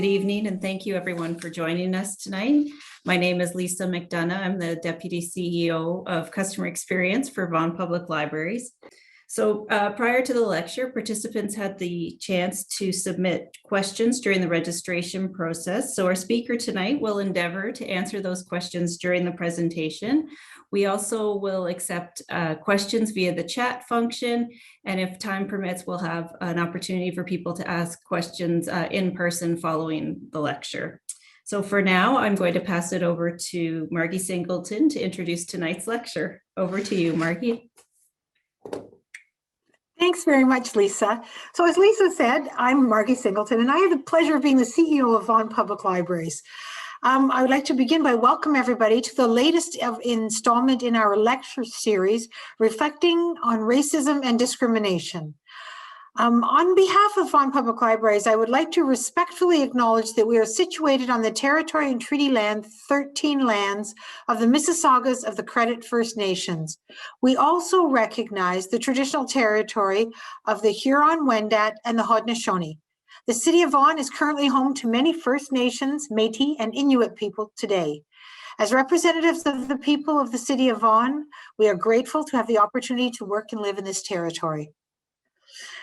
Good evening, and thank you everyone for joining us tonight. My name is Lisa McDonough. I'm the Deputy CEO of Customer Experience for Vaughan Public Libraries. So prior to the lecture, participants had the chance to submit questions during the registration process. So our speaker tonight will endeavor to answer those questions during the presentation. We also will accept questions via the chat function. And if time permits, we'll have an opportunity for people to ask questions in person following the lecture. So for now, I'm going to pass it over to Margie Singleton to introduce tonight's lecture. Over to you, Margie. Thanks very much, Lisa. So as Lisa said, I'm Margie Singleton, and I have the pleasure of being the CEO of Vaughan Public Libraries. I would like to begin by welcoming everybody to the latest installment in our lecture series, Reflecting on Racism and Discrimination. On behalf of Vaughan Public Libraries, I would like to respectfully acknowledge that we are situated on the territory and treaty land, 13 lands of the Mississaugas of the Credit First Nations. We also recognize the traditional territory of the Huron-Wendat and the Haudenosaunee. The city of Vaughan is currently home to many First Nations, Métis, and Inuit people today. As representatives of the people of the city of Vaughan, we are grateful to have the opportunity to work and live in this territory.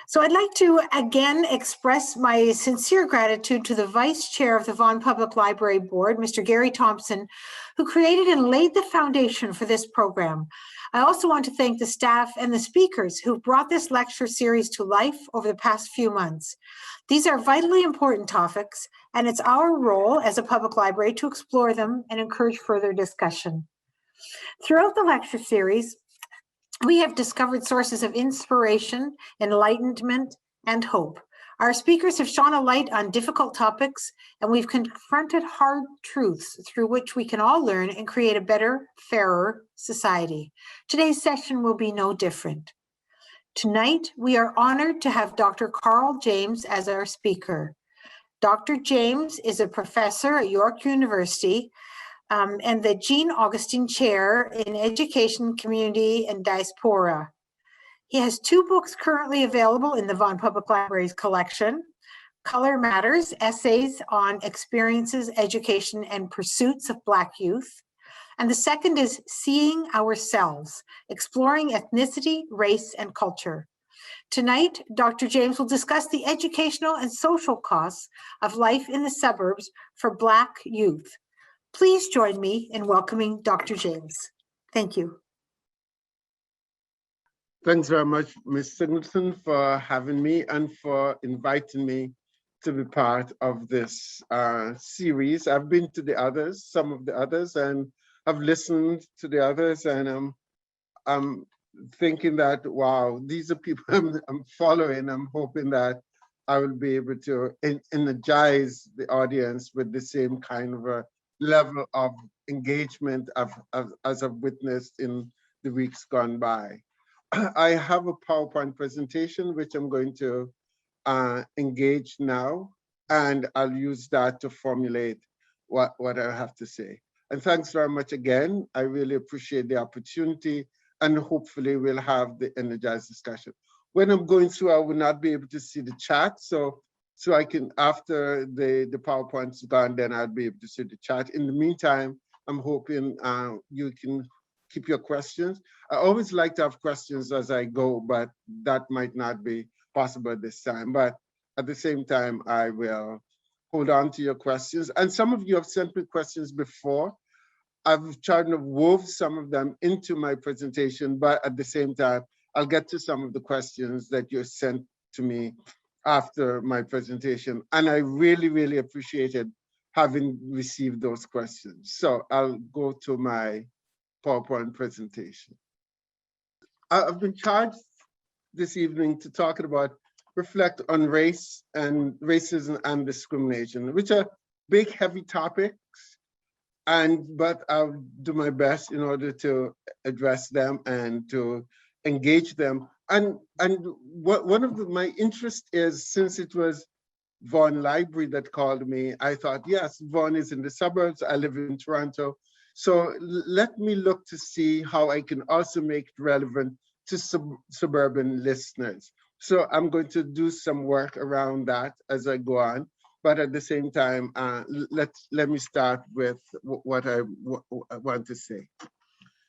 So I'd like to again express my sincere gratitude to the Vice Chair of the Vaughan Public Library Board, Mr. Gary Thompson, who created and laid the foundation for this program. I also want to thank the staff and the speakers who brought this lecture series to life over the past few months. These are vitally important topics, and it's our role as a public library to explore them and encourage further discussion. Throughout the lecture series, we have discovered sources of inspiration, enlightenment, and hope. Our speakers have shone a light on difficult topics, and we've confronted hard truths through which we can all learn and create a better, fairer society. Today's session will be no different. Tonight, we are honored to have Dr. Carl James as our speaker. Dr. James is a professor at York University and the Jean Augustine Chair in Education, Community, and Diaspora. He has 2 books currently available in the Vaughan Public Libraries collection: Color Matters, Essays on Experiences, Education, and Pursuits of Black Youth. And the second is Seeing Ourselves, Exploring Ethnicity, Race, and Culture. Tonight, Dr. James will discuss the educational and social costs of life in the suburbs for Black youth. Please join me in welcoming Dr. James. Thank you. Thanks very much, Ms. Singleton, for having me and for inviting me to be part of this series. I've been to the others, some of the others, and I've listened to the others, and I'm thinking that, wow, these are people I'm following. I'm hoping that I will be able to energize the audience with the same kind of a level of engagement as I've witnessed in the weeks gone by. I have a PowerPoint presentation which I'm going to engage now, and I'll use that to formulate what I have to say. And thanks very much again. I really appreciate the opportunity, and hopefully we'll have the energized discussion. When I'm going through, I will not be able to see the chat, so I can, after the PowerPoint's gone, then I'll be able to see the chat. In the meantime, I'm hoping you can keep your questions. I always like to have questions as I go, but that might not be possible this time. But at the same time, I will hold on to your questions. And some of you have sent me questions before. I've tried to wove some of them into my presentation, but at the same time, I'll get to some of the questions that you sent to me after my presentation. And I really, really appreciated having received those questions. So I'll go to my PowerPoint presentation. I've been charged this evening to talk about reflect on race and racism and discrimination, which are big, heavy topics. But I'll do my best in order to address them and to engage them. And one of my interest is, since it was Vaughan Library that called me, I thought, yes, Vaughan is in the suburbs. I live in Toronto. So let me look to see how I can also make it relevant to suburban listeners. So I'm going to do some work around that as I go on. but at the same time, let me start with what I want to say.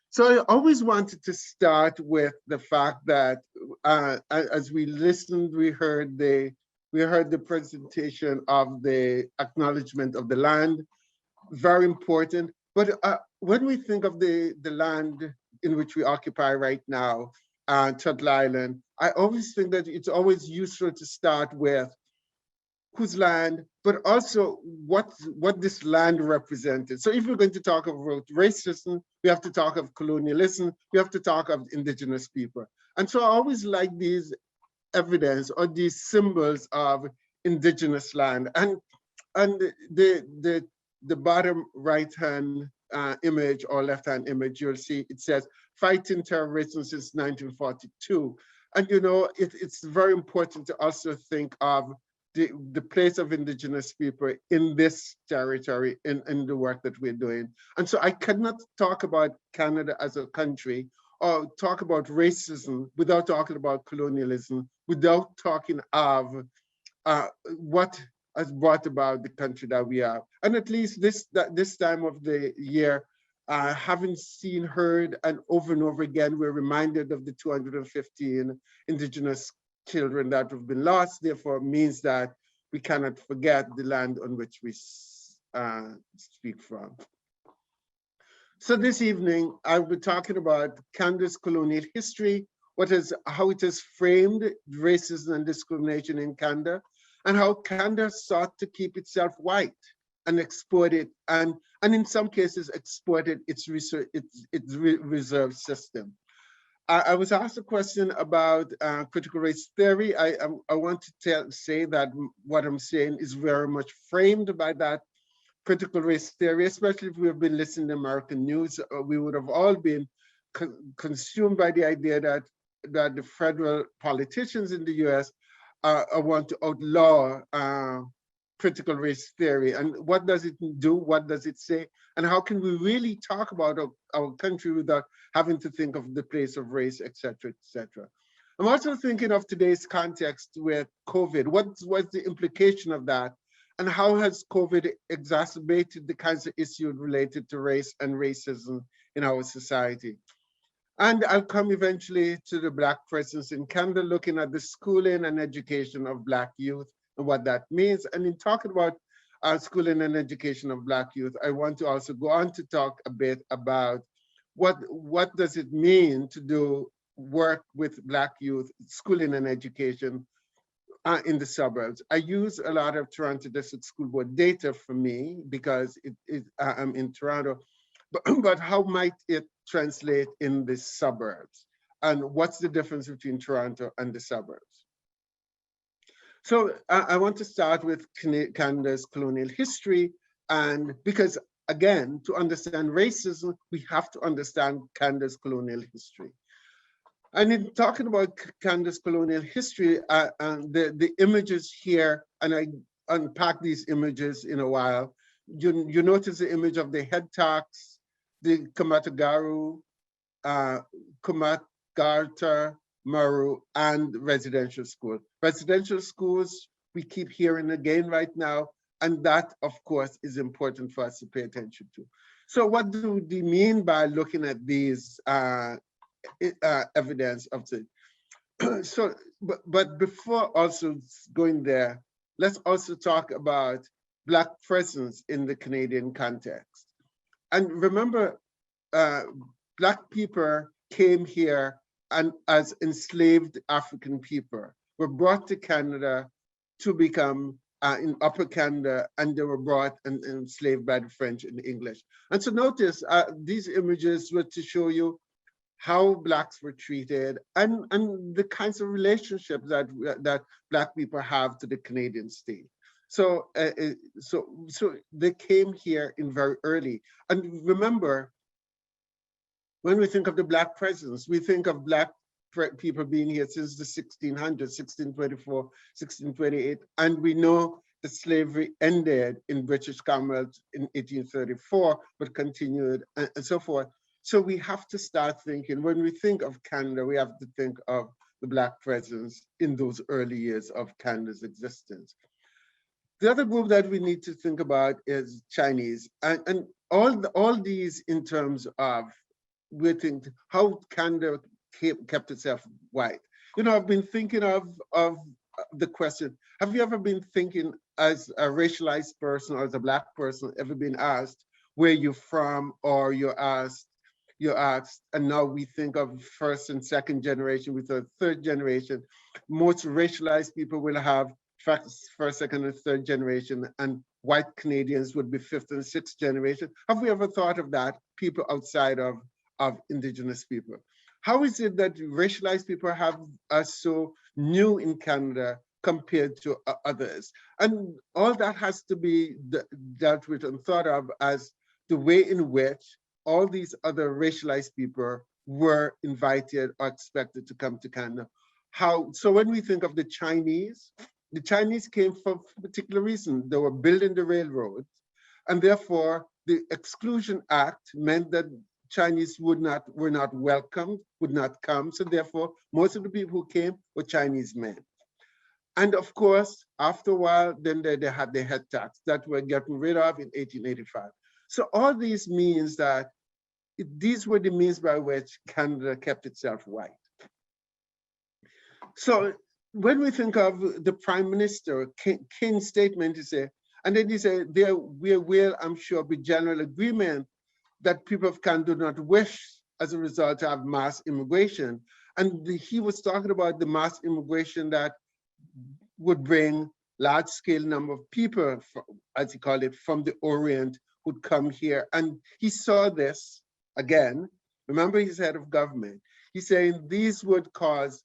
So I always wanted to start with the fact that as we listened, we heard the presentation of the acknowledgement of the land, very important. But when we think of the land in which we occupy right now, Turtle Island, I always think that it's always useful to start with whose land, but also what this land represented. So if we're going to talk about racism, we have to talk of colonialism, we have to talk of indigenous people. And so I always like these evidence or these symbols of indigenous land. And the bottom right-hand image or left-hand image, you'll see it says, fighting terrorism since 1942. And you know, it's very important to also think of the place of indigenous people in this territory, in the work that we're doing. And so I cannot talk about Canada as a country or talk about racism without talking about colonialism, without talking of what has brought about the country that we are. And at least this time of the year, having seen, heard, and over again, we're reminded of the 215 indigenous children that have been lost, therefore means that we cannot forget the land on which we speak from. So this evening, I'll be talking about Canada's colonial history, how it has framed racism and discrimination in Canada, and how Canada sought to keep itself white and export it, and in some cases exported its reserve system. I was asked a question about critical race theory. I want to say that what I'm saying is very much framed by that critical race theory, especially if we've been listening to American news. We would have all been consumed by the idea that the federal politicians in the US want to outlaw critical race theory. And what does it do? What does it say? And how can we really talk about our country without having to think of the place of race, et cetera, et cetera. I'm also thinking of today's context with COVID. What's the implication of that? And how has COVID exacerbated the kinds of issues related to race and racism in our society? And I'll come eventually to the Black presence in Canada, looking at the schooling and education of Black youth and what that means. And in talking about schooling and education of Black youth, I want to also go on to talk a bit about what does it mean to do work with Black youth, schooling and education in the suburbs. I use a lot of Toronto District School Board data for me because I'm in Toronto, but how might it translate in the suburbs? And what's the difference between Toronto and the suburbs? So I want to start with Canada's colonial history, and because again, to understand racism, we have to understand Canada's colonial history. And in talking about Canada's colonial history, the images here, and I unpack these images in a while, you notice the image of the head tax, the Kamatagaru, Kumatgarta, Maru, and residential school. Residential schools, we keep hearing again right now, and that, of course, is important for us to pay attention to. So what do we mean by looking at these evidence of it? So, but before also going there, let's also talk about Black presence in the Canadian context. And remember, Black people came here and as enslaved African people were brought to Canada to become in Upper Canada, and they were brought and enslaved by the French and the English. And so notice these images were to show you how Blacks were treated and the kinds of relationships that Black people have to the Canadian state. So, so they came here in very early. And remember, when we think of the Black presence, we think of Black people being here since the 1600s, 1624, 1628, and we know the slavery ended in British Commonwealth in 1834, but continued and so forth. So we have to start thinking, when we think of Canada, we have to think of the Black presence in those early years of Canada's existence. The other group that we need to think about is Chinese, and all these in terms of we think how Canada kept itself white. You know, I've been thinking of the question: have you ever been thinking as a racialized person or as a Black person ever been asked where you're from, or you're asked, and now we think of first and second generation, with a third generation. Most racialized people will have first, second, and third generation, and white Canadians would be fifth and sixth generation. Have we ever thought of that, people outside of Indigenous people? How is it that racialized people have us so new in Canada compared to others? And all that has to be dealt with and thought of as the way in which all these other racialized people were invited or expected to come to Canada. So when we think of the Chinese came for a particular reason. They were building the railroads, and therefore the Exclusion Act meant that Chinese were not welcomed, would not come. So therefore, most of the people who came were Chinese men. And of course, after a while, then they had the head tax that we're getting rid of in 1885. So all these means that these were the means by which Canada kept itself white. So when we think of the Prime Minister, King's statement, he said, and then he said, there will, I'm sure, be general agreement that people of Canada do not wish, as a result, to have mass immigration. And he was talking about the mass immigration that would bring large-scale number of people, as he called it, from the Orient, would come here. And he saw this, again, remember he's head of government. He's saying these would cause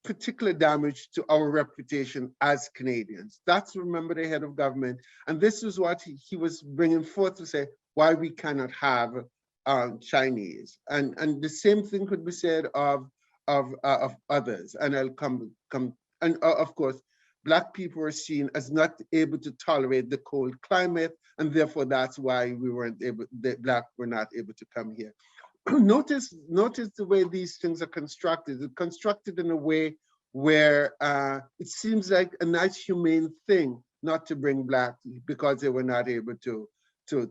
particular damage to our reputation as Canadians. That's, remember, the head of government. And this is what he was bringing forth to say why we cannot have Chinese. And the same thing could be said of others. And I'll come and of course, Black people were seen as not able to tolerate the cold climate, and therefore that's why the Black were not able to come here. Notice the way these things are constructed. It's constructed in a way where it seems like a nice, humane thing not to bring Black because they were not able to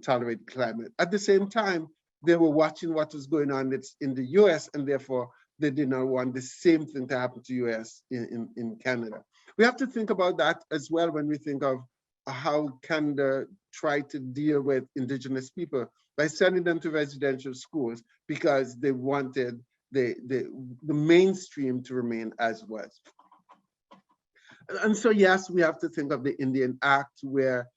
tolerate climate. At the same time, they were watching what was going on in the US, and therefore they did not want the same thing to happen to US in Canada. We have to think about that as well when we think of how Canada tried to deal with Indigenous people by sending them to residential schools because they wanted the mainstream to remain as was. And so, yes, we have to think of the Indian Act where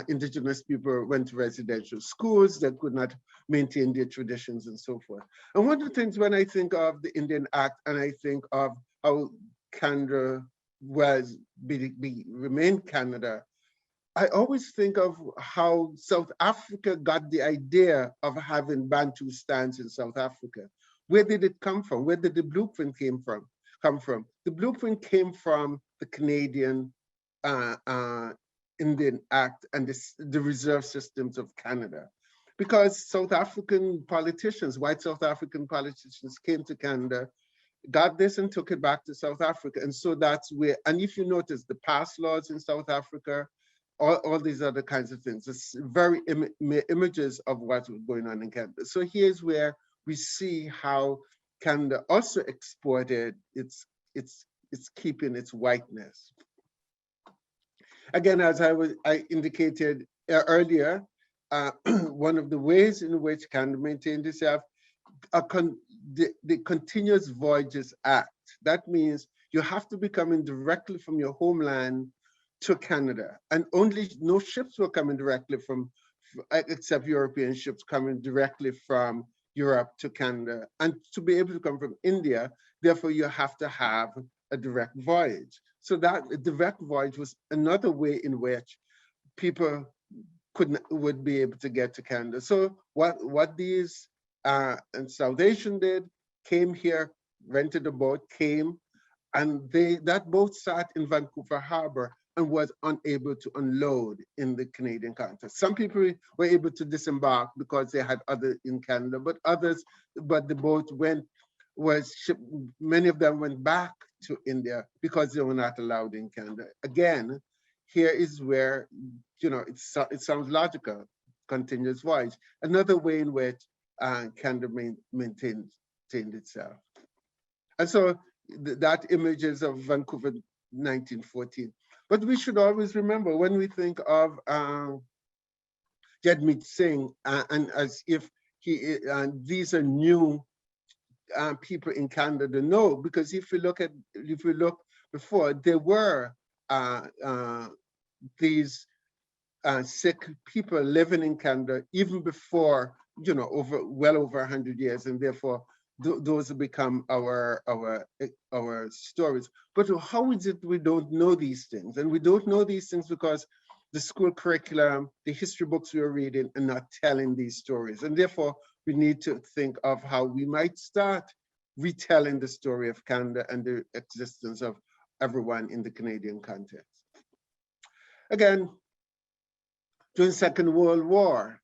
Indigenous people went to residential schools that could not maintain their traditions and so forth. And one of the things when I think of the Indian Act and I think of how Canada remained Canada, I always think of how South Africa got the idea of having Bantu stands in South Africa. Where did it come from? Where did the blueprint come from? The blueprint came from the Canadian Indian Act and the reserve systems of Canada. Because South African politicians, white South African politicians came to Canada, got this and took it back to South Africa. And so that's where, and if you notice the pass laws in South Africa, all these other kinds of things, it's very images of what was going on in Canada. So here's where we see how Canada also exported its keeping its whiteness. Again, as I indicated earlier, one of the ways in which Canada maintained itself, the Continuous Voyages Act. That means you have to be coming directly from your homeland to Canada, and no ships were coming directly from, except European ships coming directly from Europe to Canada. And to be able to come from India, therefore you have to have a direct voyage. So that direct voyage was another way in which people would be able to get to Canada. So what these and South Asian did, came here, rented a boat, came, and that boat sat in Vancouver Harbor and was unable to unload in the Canadian context. Some people were able to disembark because they had others in Canada, but the boat many of them went back to India because they were not allowed in Canada. Again, here is where, it sounds logical, continuous voyage, another way in which Canada maintained itself. And so that image is of Vancouver 1914. But we should always remember when we think of Jagmeet Singh, and as if these are new people in Canada. No, because if we look before, there were these Sikh people living in Canada even before, well over 100 years, and therefore those have become our stories. But how is it we don't know these things? And we don't know these things because the school curriculum, the history books we are reading are not telling these stories. And therefore, we need to think of how we might start retelling the story of Canada and the existence of everyone in the Canadian context. Again, during the Second World War,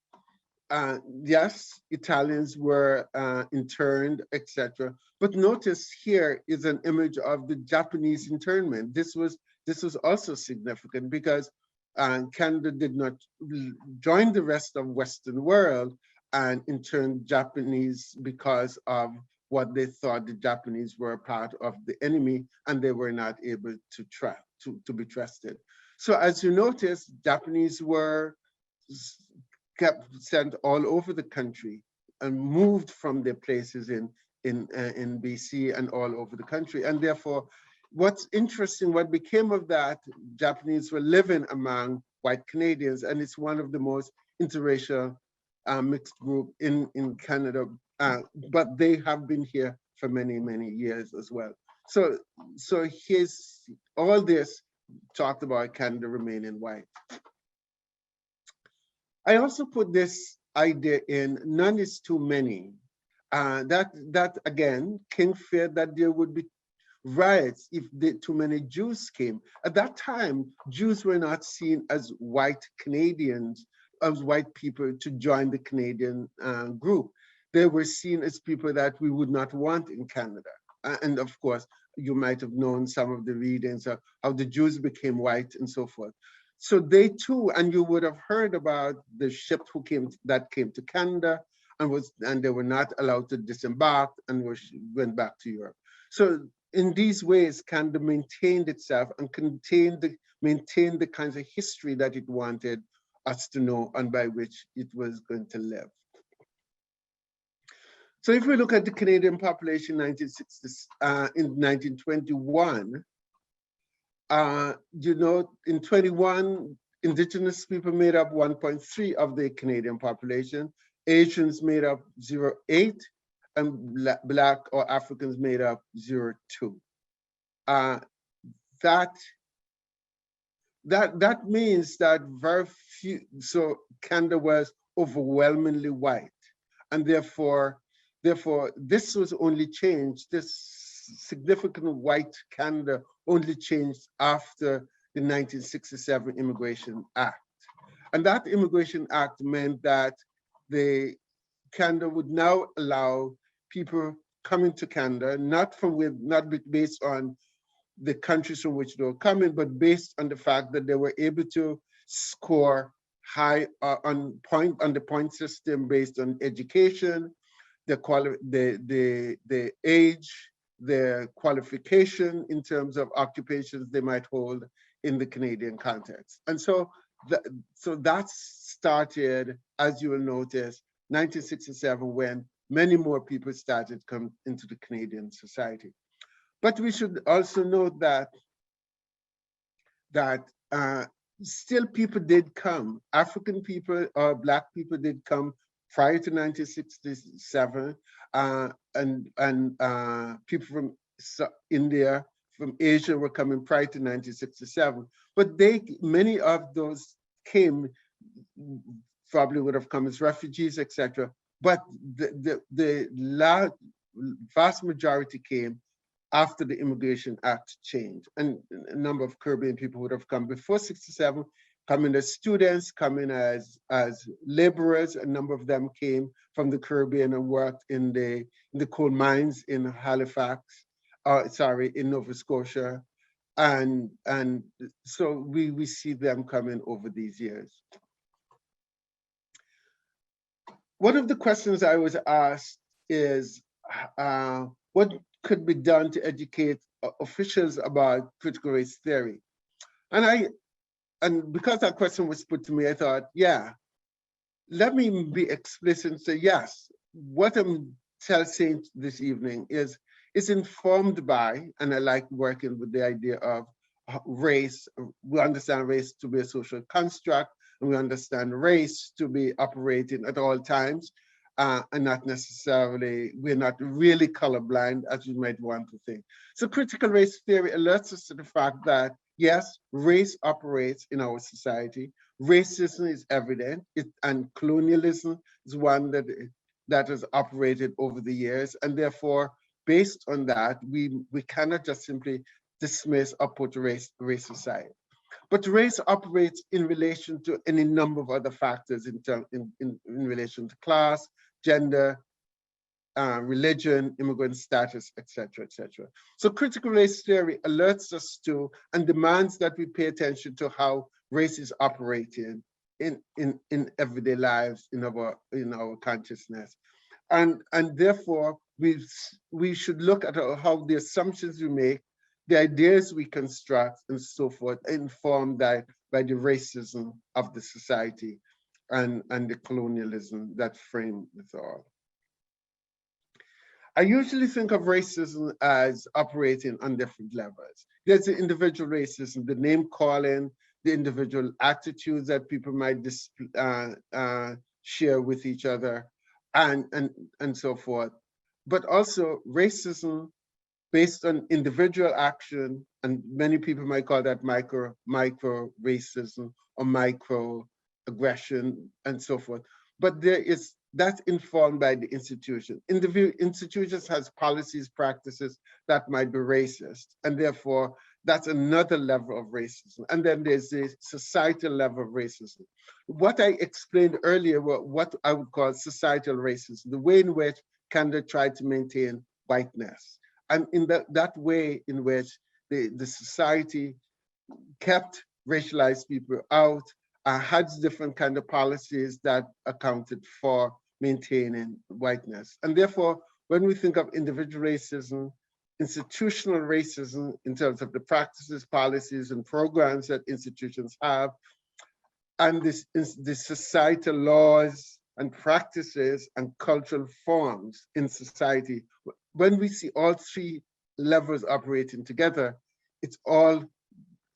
yes, Italians were interned, etc. But notice here is an image of the Japanese internment. This was also significant because Canada did not join the rest of Western world and interned Japanese because of what they thought the Japanese were a part of the enemy and they were not able to be trusted. So as you notice, Japanese were kept sent all over the country and moved from their places in BC and all over the country. And therefore, what's interesting, what became of that, Japanese were living among white Canadians, and it's one of the most interracial mixed group in Canada, but they have been here for many, many years as well. So all this talked about Canada remaining white. I also put this idea in, none is too many. That again, King feared that there would be riots if too many Jews came. At that time, Jews were not seen as white Canadians, as white people to join the Canadian group. They were seen as people that we would not want in Canada. And of course, you might have known some of the readings of how the Jews became white and so forth. So they too, and you would have heard about the ship that came to Canada and they were not allowed to disembark and went back to Europe. So in these ways, Canada maintained itself and maintained the kinds of history that it wanted us to know and by which it was going to live. So if we look at the Canadian population in 1921, in 21, Indigenous people made up 1.3 of the Canadian population, Asians made up 0.8, and Black or Africans made up 0.2. That means that very few, so Canada was overwhelmingly white, and therefore this was only changed, this significant white Canada only changed after the 1967 Immigration Act. And that Immigration Act meant that Canada would now allow people coming to Canada, not based on the countries from which they were coming, but based on the fact that they were able to score high on the point system based on education, the age, their qualification in terms of occupations they might hold in the Canadian context. And so that started, as you will notice, 1967, when many more people started come into the Canadian society. But we should also note that still people did come. African people or Black people did come prior to 1967, and people from India, from Asia were coming prior to 1967. But many of those came, probably would have come as refugees, etc. But the vast majority came after the Immigration Act changed. And a number of Caribbean people would have come before 67, coming as students, coming as laborers. A number of them came from the Caribbean and worked in the coal mines in Halifax, in Nova Scotia. And so we see them coming over these years. One of the questions I was asked is, what could be done to educate officials about critical race theory? And because that question was put to me, I thought, yeah, let me be explicit and say, yes, what I'm saying this evening is informed by, and I like working with the idea of race. We understand race to be a social construct, and we understand race to be operating at all times, and not necessarily, we're not really colorblind as you might want to think. So critical race theory alerts us to the fact that, yes, race operates in our society. Racism is evident, and colonialism is one that has operated over the years, and therefore, based on that, we cannot just simply dismiss or put race aside. But race operates in relation to any number of other factors in relation to class, gender, religion, immigrant status, etc., etc. So critical race theory alerts us to and demands that we pay attention to how race is operating in everyday lives, in our consciousness. And therefore, we should look at how the assumptions we make, the ideas we construct, and so forth, informed by the racism of the society and the colonialism that frame it all. I usually think of racism as operating on different levels. There's the individual racism, the name calling, the individual attitudes that people might share with each other, and so forth. But also racism based on individual action, and many people might call that micro racism or micro aggression and so forth. But that's informed by the institution. Institutions has policies, practices that might be racist, and therefore that's another level of racism. And then there's the societal level of racism. What I explained earlier were what I would call societal racism, the way in which Canada tried to maintain whiteness. And in that way in which the society kept racialized people out, had different kind of policies that accounted for maintaining whiteness. And therefore, when we think of individual racism, institutional racism in terms of the practices, policies, and programs that institutions have, and the societal laws and practices and cultural forms in society, when we see all three levels operating together, it's all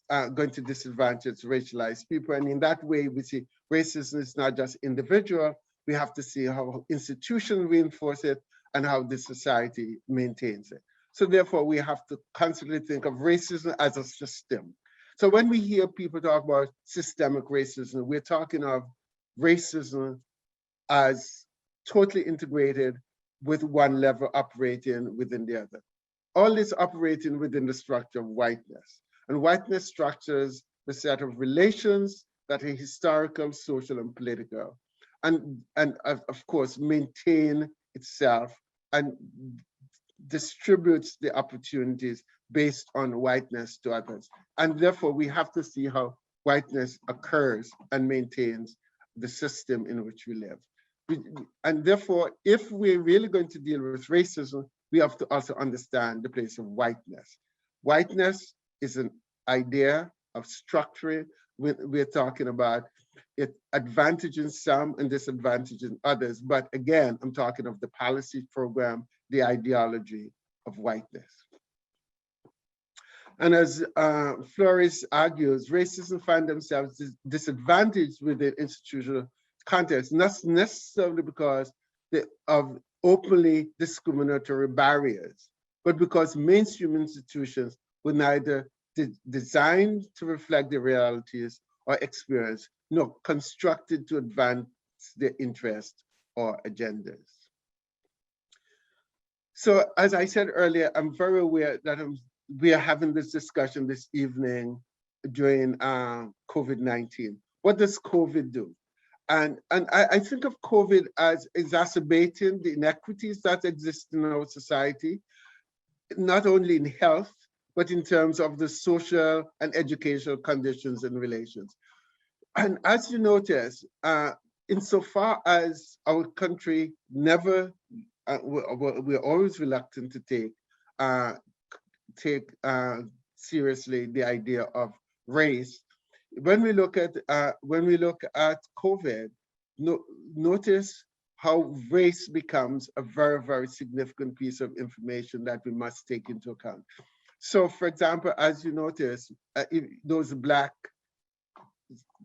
going to disadvantage racialized people. And in that way, we see racism is not just individual, we have to see how institutions reinforce it and how the society maintains it. So therefore, we have to constantly think of racism as a system. So when we hear people talk about systemic racism, we're talking of racism as totally integrated with one level operating within the other. All this operating within the structure of whiteness. And whiteness structures the set of relations that are historical, social, and political. And of course, maintain itself and distributes the opportunities based on whiteness to others. And therefore, we have to see how whiteness occurs and maintains the system in which we live. And therefore, if we're really going to deal with racism, we have to also understand the place of whiteness. Whiteness is an idea of structuring. We're talking about it advantaging some and disadvantaging others. But again, I'm talking of the policy program, the ideology of whiteness. And as Flores argues, racism find themselves disadvantaged within institutional context, not necessarily because of openly discriminatory barriers, but because mainstream institutions were neither designed to reflect the realities or experience, nor constructed to advance their interests or agendas. So as I said earlier, I'm very aware that we are having this discussion this evening during COVID-19. What does COVID do? And I think of COVID as exacerbating the inequities that exist in our society, not only in health, but in terms of the social and educational conditions and relations. And as you notice, insofar as our country never, we're always reluctant to take seriously the idea of race. When we look at COVID, notice how race becomes a very, very significant piece of information that we must take into account. So, for example, as you notice,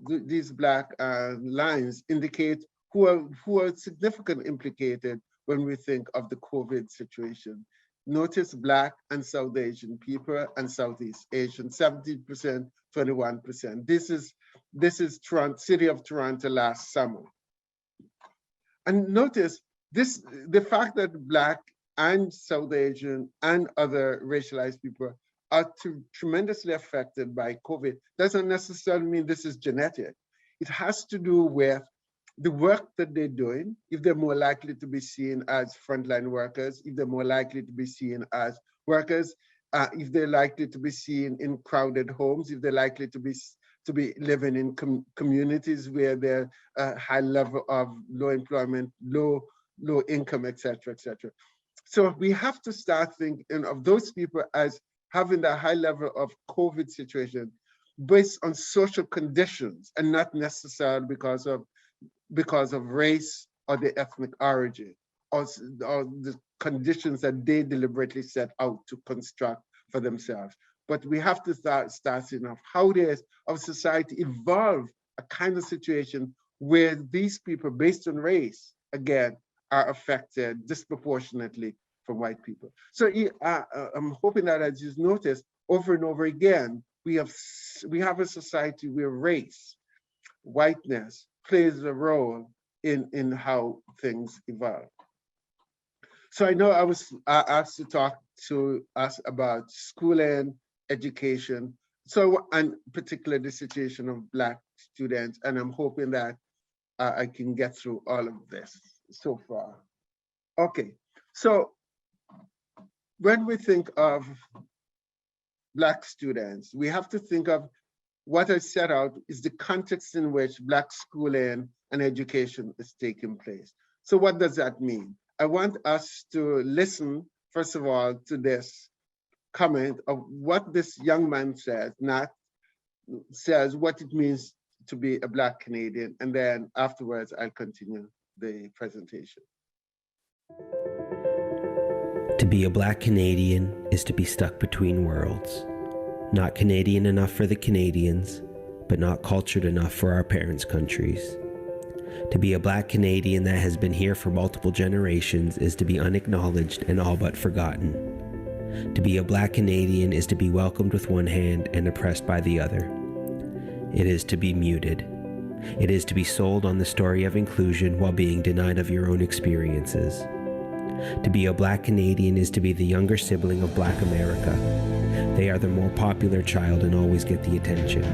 these black lines indicate who are significantly implicated when we think of the COVID situation. Notice Black and South Asian people and Southeast Asian, 70%, 21%. This is Toronto, city of Toronto last summer. And notice the fact that Black and South Asian and other racialized people are tremendously affected by COVID doesn't necessarily mean this is genetic. It has to do with the work that they're doing, if they're more likely to be seen as frontline workers, if they're more likely to be seen as workers, if they're likely to be seen in crowded homes, if they're likely to be living in communities where there's a high level of low employment, low income, et cetera, et cetera. So we have to start thinking of those people as having that high level of COVID situation based on social conditions and not necessarily because of race or the ethnic origin or the conditions that they deliberately set out to construct for themselves. But we have to start seeing of how does our society evolve a kind of situation where these people based on race, again, are affected disproportionately from white people. So I'm hoping that as you notice over and over again, we have a society where race, whiteness plays a role in how things evolve. So I know I was asked to talk to us about schooling, education, and particularly the situation of Black students, and I'm hoping that I can get through all of this so far. Okay, so when we think of Black students, we have to think of what I set out is the context in which Black schooling and education is taking place. So what does that mean? I want us to listen, first of all, to this comment of what this young man says, says what it means to be a Black Canadian, and then afterwards I'll continue the presentation. To be a Black Canadian is to be stuck between worlds. Not Canadian enough for the Canadians, but not cultured enough for our parents' countries. To be a Black Canadian that has been here for multiple generations is to be unacknowledged and all but forgotten. To be a Black Canadian is to be welcomed with one hand and oppressed by the other. It is to be muted. It is to be sold on the story of inclusion while being denied of your own experiences. To be a Black Canadian is to be the younger sibling of Black America. They are the more popular child and always get the attention.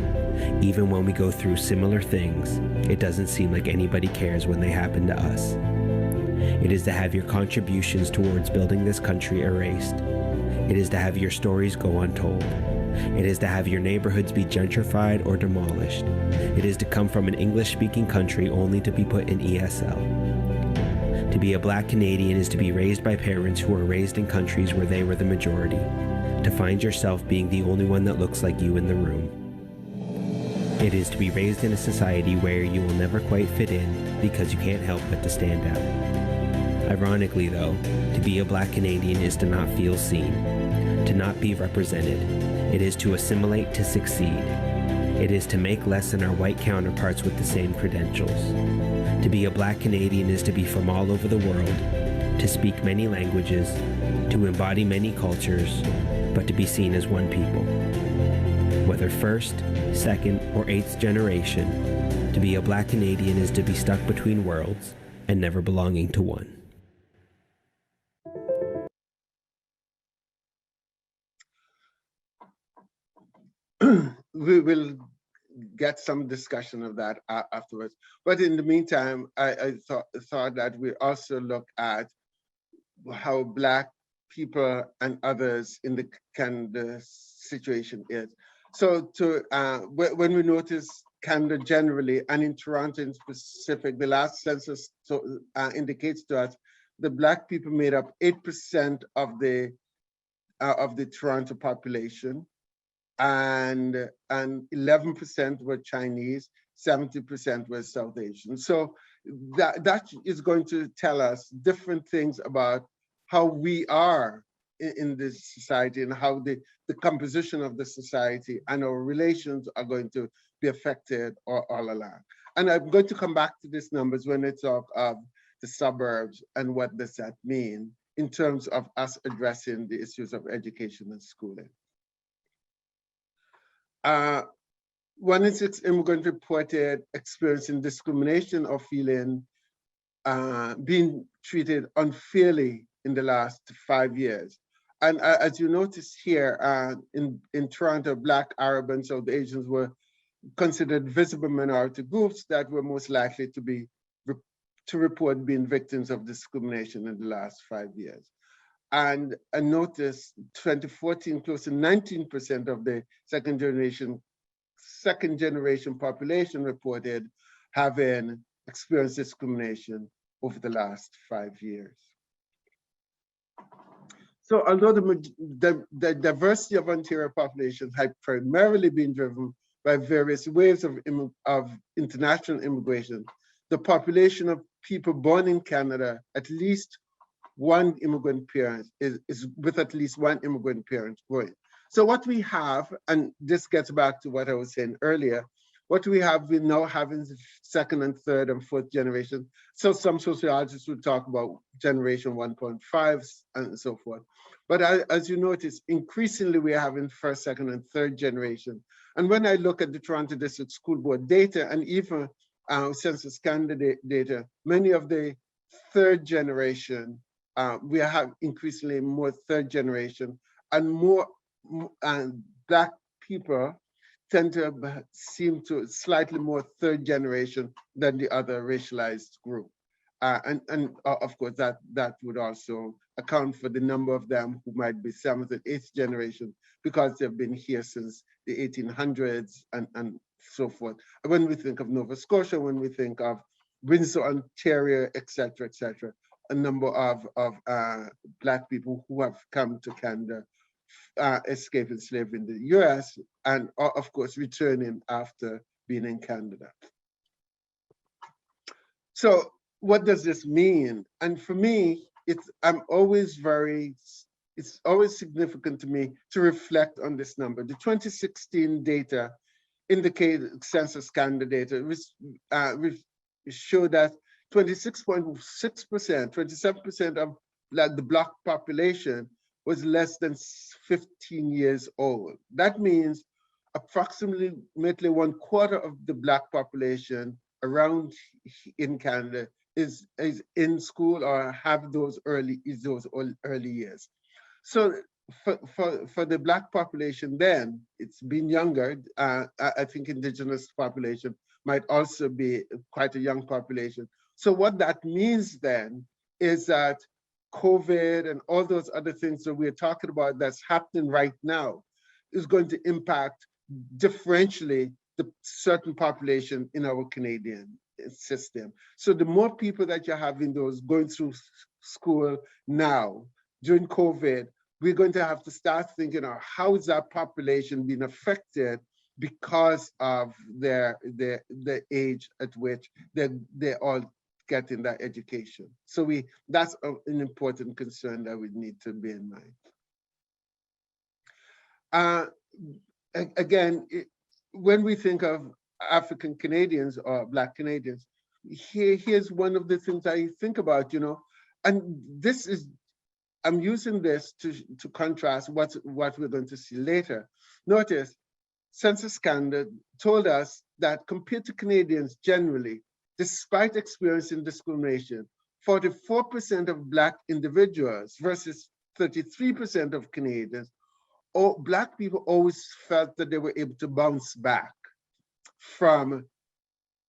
Even when we go through similar things, it doesn't seem like anybody cares when they happen to us. It is to have your contributions towards building this country erased. It is to have your stories go untold. It is to have your neighborhoods be gentrified or demolished. It is to come from an English-speaking country only to be put in ESL. To be a Black Canadian is to be raised by parents who were raised in countries where they were the majority. To find yourself being the only one that looks like you in the room. It is to be raised in a society where you will never quite fit in because you can't help but to stand out. Ironically though, to be a Black Canadian is to not feel seen, to not be represented. It is to assimilate to succeed. It is to make less than our white counterparts with the same credentials. To be a Black Canadian is to be from all over the world, to speak many languages, to embody many cultures, but to be seen as one people. Whether first, second, or eighth generation, to be a Black Canadian is to be stuck between worlds and never belonging to one. We will get some discussion of that afterwards. But in the meantime, I thought that we also look at how Black people and others in the Canada situation is. So when we notice Canada generally, and in Toronto in specific, the last census indicates to us the Black people made up 8% of the Toronto population, and 11% were Chinese, 70% were South Asian. So that is going to tell us different things about how we are in this society and how the composition of the society and our relations are going to be affected all along. And I'm going to come back to these numbers when I talk of the suburbs and what does that mean in terms of us addressing the issues of education and schooling. 1 in 6 immigrants reported experiencing discrimination or feeling being treated unfairly in the last 5 years. And as you notice here, in Toronto, Black, Arab, and South Asians were considered visible minority groups that were most likely to report being victims of discrimination in the last 5 years. And notice 2014, close to 19% of the second generation population reported having experienced discrimination over the last 5 years. So although the diversity of Ontario population had primarily been driven by various waves of international immigration, the population of people born in Canada, at least one immigrant parent is with at least one immigrant parent growing. So what we have, and this gets back to what I was saying earlier, what we have, we now have in the second and third and fourth generation. So some sociologists would talk about generation 1.5 and so forth. But as you notice, increasingly we are having first, second, and third generation. And when I look at the Toronto District School Board data and even Census Canada data, many of the third generation, we have increasingly more third generation, and more Black people tend to seem to slightly more third generation than the other racialized group. And of course, that would also account for the number of them who might be seventh and eighth generation, because they've been here since the 1800s and so forth. When we think of Nova Scotia, when we think of Windsor, Ontario, et cetera, a number of Black people who have come to Canada, escaping slavery in the US, and of course, returning after being in Canada. So what does this mean? And for me, it's always significant to me to reflect on this number. The 2016 data indicated, Census Canada data, showed that 26.6%, 27% of the Black population was less than 15 years old. That means approximately 1/4 of the Black population around in Canada is in school or have those early years. So for the Black population then, it's been younger. I think Indigenous population might also be quite a young population. So what that means then is that COVID and all those other things that we're talking about that's happening right now is going to impact differentially the certain population in our Canadian system. So the more people that you have in those going through school now, during COVID, we're going to have to start thinking of how is that population being affected because of the age at which they all getting that education. So that's an important concern that we need to bear in mind. Again, when we think of African Canadians or Black Canadians, here's one of the things I think about, and this is, I'm using this to contrast what we're going to see later. Notice, Census Canada told us that compared to Canadians generally, despite experiencing discrimination, 44% of Black individuals versus 33% of Canadians, Black people always felt that they were able to bounce back from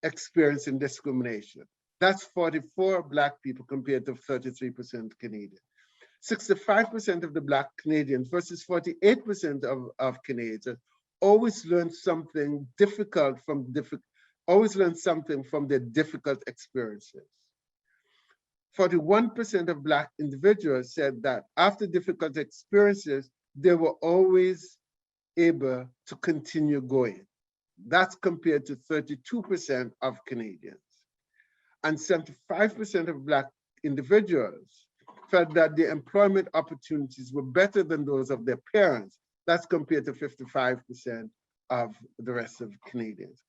experiencing discrimination. That's 44 Black people compared to 33% Canadian. 65% of the Black Canadians versus 48% of Canadians always learn something difficult from their difficult experiences. 41% of Black individuals said that after difficult experiences, they were always able to continue going. That's compared to 32% of Canadians. And 75% of Black individuals felt that the employment opportunities were better than those of their parents. That's compared to 55% of the rest of Canadians.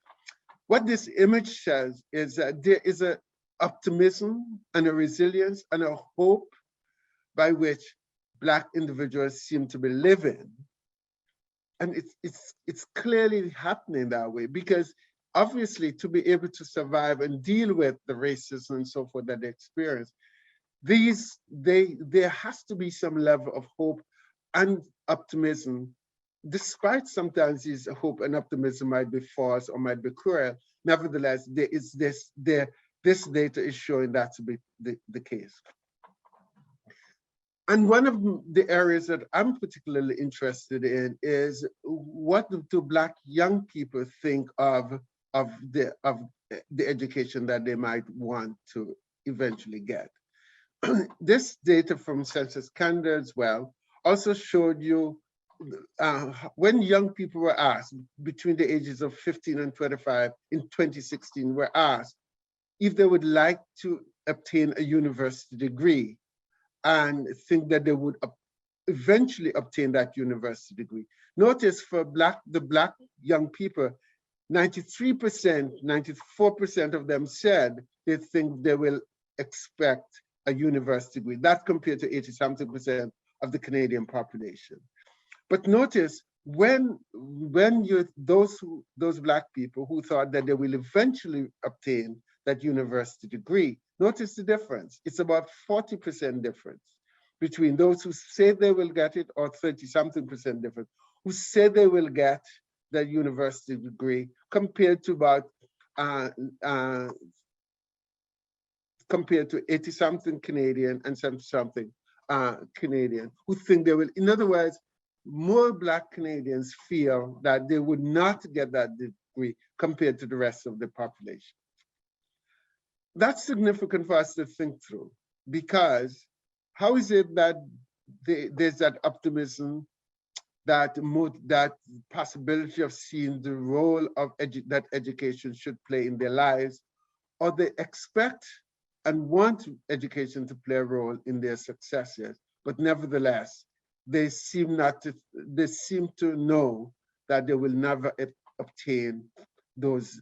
What this image says is that there is an optimism and a resilience and a hope by which Black individuals seem to be living. And it's clearly happening that way, because obviously to be able to survive and deal with the racism and so forth that they experience, there has to be some level of hope and optimism, despite sometimes this hope and optimism might be false or might be cruel. Nevertheless, this data is showing that to be the case. And one of the areas that I'm particularly interested in is, what do Black young people think of the education that they might want to eventually get? This data from Census Canada as well also showed you when young people were asked between the ages of 15 and 25 in 2016, were asked if they would like to obtain a university degree and think that they would eventually obtain that university degree. Notice for the Black young people, 93%, 94% of them said they think they will expect a university degree. That's compared to 80-something% of the Canadian population. But notice when those Black people who thought that they will eventually obtain that university degree, notice the difference. It's about 40% difference between those who say they will get it, or 30-something% difference, who say they will get that university degree, compared to about compared to 80-something Canadian and 70-something Canadian who think they will. In other words, more Black Canadians feel that they would not get that degree compared to the rest of the population. That's significant for us to think through, because how is it that there's that optimism, that possibility of seeing the role of that education should play in their lives, or they expect and want education to play a role in their successes, but nevertheless, they seem to know that they will never obtain those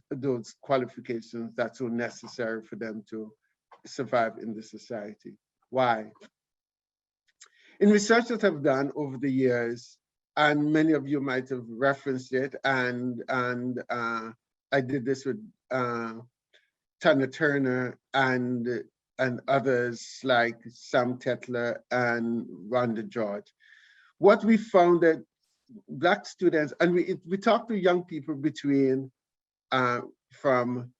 qualifications that are necessary for them to survive in the society. Why? In research that I've done over the years, and many of you might have referenced it, and I did this with Tanya Turner and others like Sam Tetler and Rhonda George. What we found that Black students, and we talked to young people between from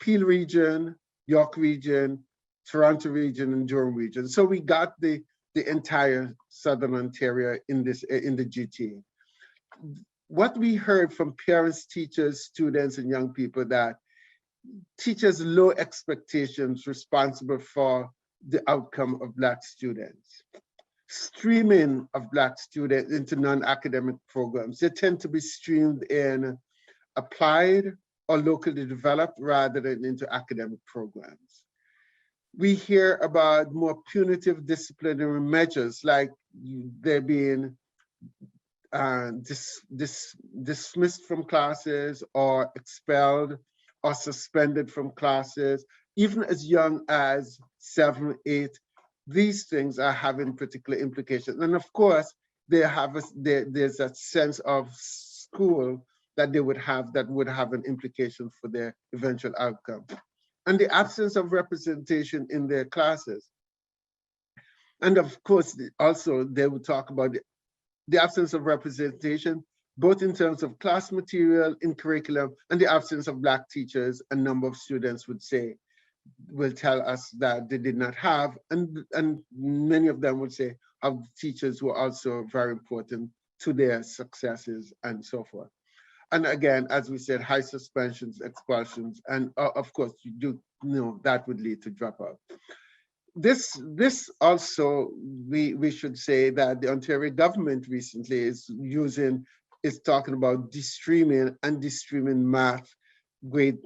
Peel region, York region, Toronto region, and Durham region. So we got the entire Southern Ontario in the GTA. What we heard from parents, teachers, students, and young people, that teachers' low expectations responsible for the outcome of Black students. Streaming of Black students into non-academic programs. They tend to be streamed in applied or locally developed rather than into academic programs. We hear about more punitive disciplinary measures, like they're being dismissed from classes, or expelled or suspended from classes, even as young as 7, 8. These things are having particular implications. And of course, there's that sense of school that they would have that would have an implication for their eventual outcome. And the absence of representation in their classes. And of course, also they would talk about the absence of representation, both in terms of class material, in curriculum, and the absence of Black teachers. A number of students will tell us that they did not have, and many of them would say, how the teachers were also very important to their successes and so forth. And again, as we said, high suspensions, expulsions, and of course, you do know that would lead to dropout. This also, we should say that the Ontario government recently is talking about de-streaming and de-streaming math, grade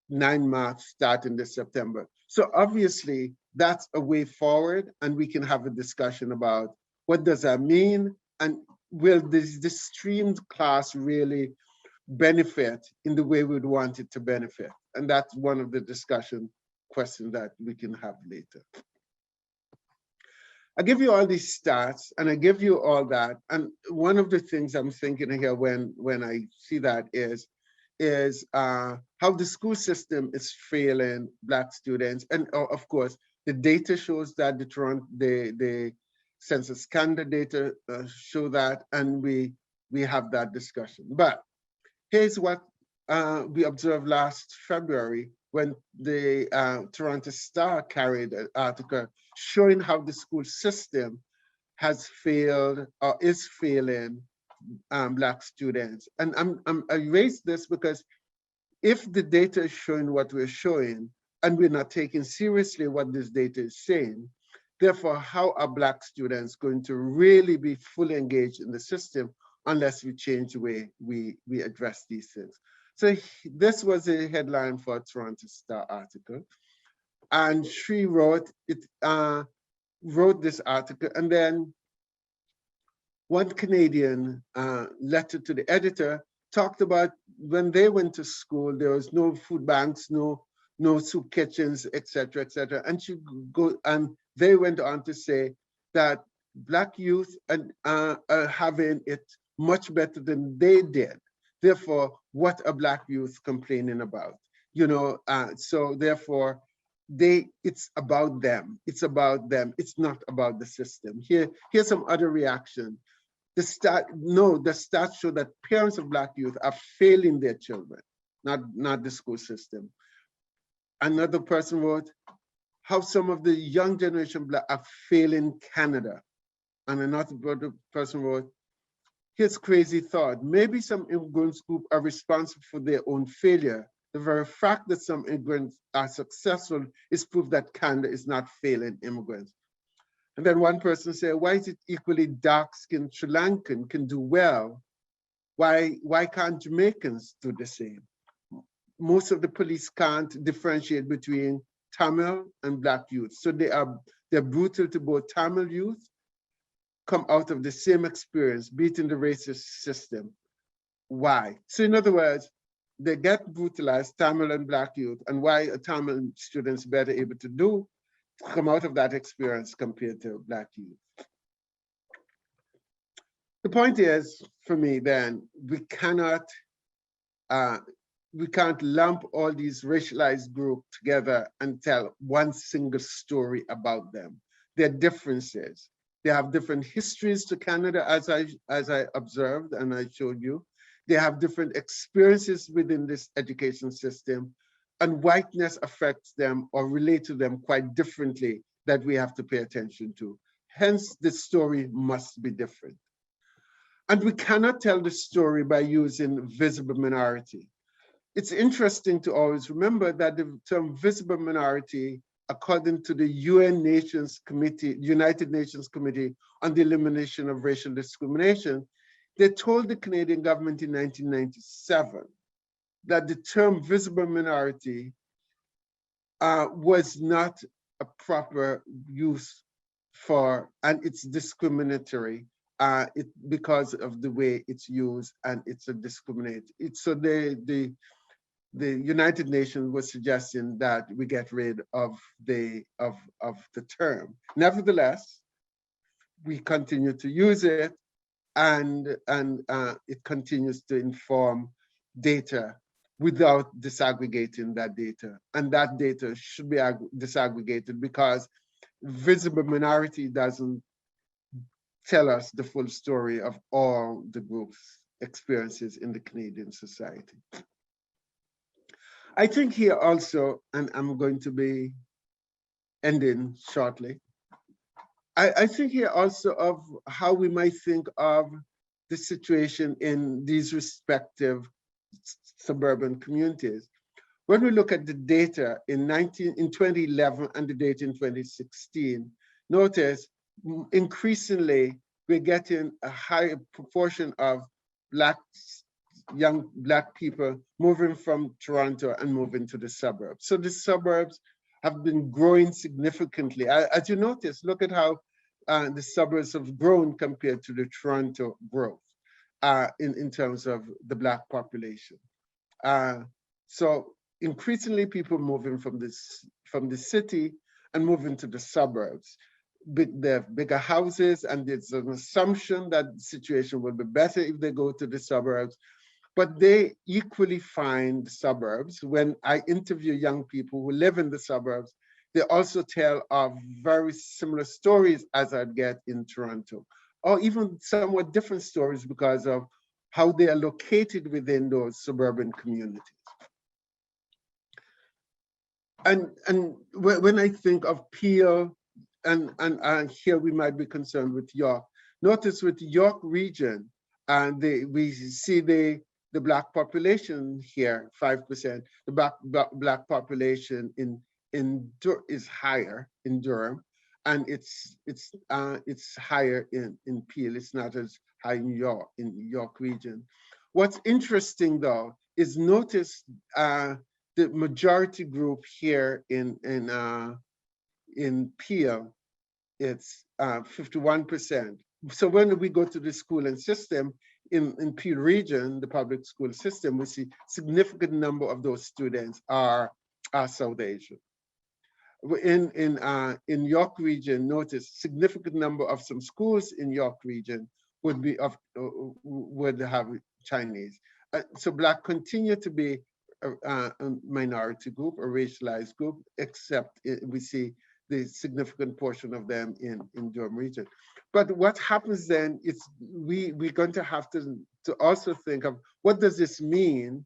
9 math starting this September. So obviously that's a way forward, and we can have a discussion about what does that mean, and will this streamed class really benefit in the way we'd want it to benefit? And that's one of the discussion questions that we can have later. I give you all these stats and I give you all that. And one of the things I'm thinking here when I see that is how the school system is failing Black students. And of course, the data shows that the Census Canada data show that, and we have that discussion. But here's what we observed last February when the Toronto Star carried an article showing how the school system has failed or is failing Black students. And I raise this because if the data is showing what we're showing and we're not taking seriously what this data is saying, therefore, how are Black students going to really be fully engaged in the system unless we change the way we address these things? So this was a headline for a Toronto Star article. And she wrote this article, and then one Canadian letter to the editor talked about when they went to school, there was no food banks, no soup kitchens, et cetera, and they went on to say that Black youth are having it much better than they did. Therefore, what are Black youth complaining about? So therefore, it's about them. It's about them. It's not about the system. Here's some other reaction. The stats show that parents of Black youth are failing their children, not the school system. Another person wrote how some of the young generation Black are failing Canada. And another person wrote, here's crazy thought. Maybe some immigrants group are responsible for their own failure. The very fact that some immigrants are successful is proof that Canada is not failing immigrants. And then one person said, why is it equally dark-skinned Sri Lankan can do well? Why can't Jamaicans do the same? Most of the police can't differentiate between Tamil and Black youth. So they're brutal to both Tamil youth, come out of the same experience, beating the racist system. Why? So in other words, they get brutalized, Tamil and Black youth, and why are Tamil students better able to come out of that experience compared to Black youth? The point is, for me then, we can't lump all these racialized groups together and tell one single story about them. There are differences. They have different histories to Canada, as I observed and I showed you. They have different experiences within this education system, and whiteness affects them or relate to them quite differently that we have to pay attention to. Hence, the story must be different. And we cannot tell the story by using visible minority. It's interesting to always remember that the term visible minority, according to the United Nations Committee on the Elimination of Racial Discrimination, they told the Canadian government in 1997 that the term visible minority was not a proper use for, and it's discriminatory because of the way it's used, and it's a discriminate. So the United Nations was suggesting that we get rid of the term. Nevertheless, we continue to use it, and it continues to inform data without disaggregating that data. And that data should be disaggregated because visible minority doesn't tell us the full story of all the groups' experiences in the Canadian society. I think here also, and I'm going to be ending shortly, I think here also of how we might think of the situation in these respective suburban communities. When we look at the data in 2011 and the data in 2016, notice increasingly we're getting a higher proportion of young Black people moving from Toronto and moving to the suburbs. So the suburbs have been growing significantly. As you notice, look at how the suburbs have grown compared to the Toronto growth in terms of the Black population. So increasingly people moving from the city and moving to the suburbs. They have bigger houses, and there's an assumption that the situation will be better if they go to the suburbs. But they equally find the suburbs. When I interview young people who live in the suburbs, they also tell of very similar stories as I'd get in Toronto, or even somewhat different stories because of how they are located within those suburban communities. And when I think of Peel, and here we might be concerned with York, notice with the York region, and we see the Black population here, 5%. The Black population is higher in Durham, and it's higher in Peel. It's not as high in York region. What's interesting though is notice the majority group here in Peel, it's 51%. So when we go to the schooling system in Peel region, the public school system, we see significant number of those students are South Asian. In York region, notice significant number of some schools in York region would have Chinese. So Black continue to be a minority group, a racialized group, except we see the significant portion of them in Durham region. But what happens then is we're going to have to also think of what does this mean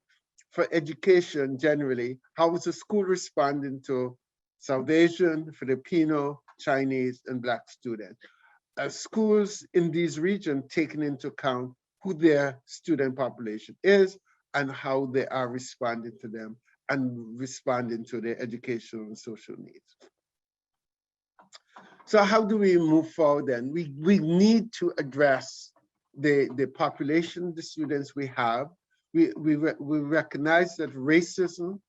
for education generally? How is the school responding to South Asian, Filipino, Chinese, and Black students? Schools in these regions taking into account who their student population is and how they are responding to them and responding to their educational and social needs. So how do we move forward then? We need to address the population, the students we have. We recognize that racism,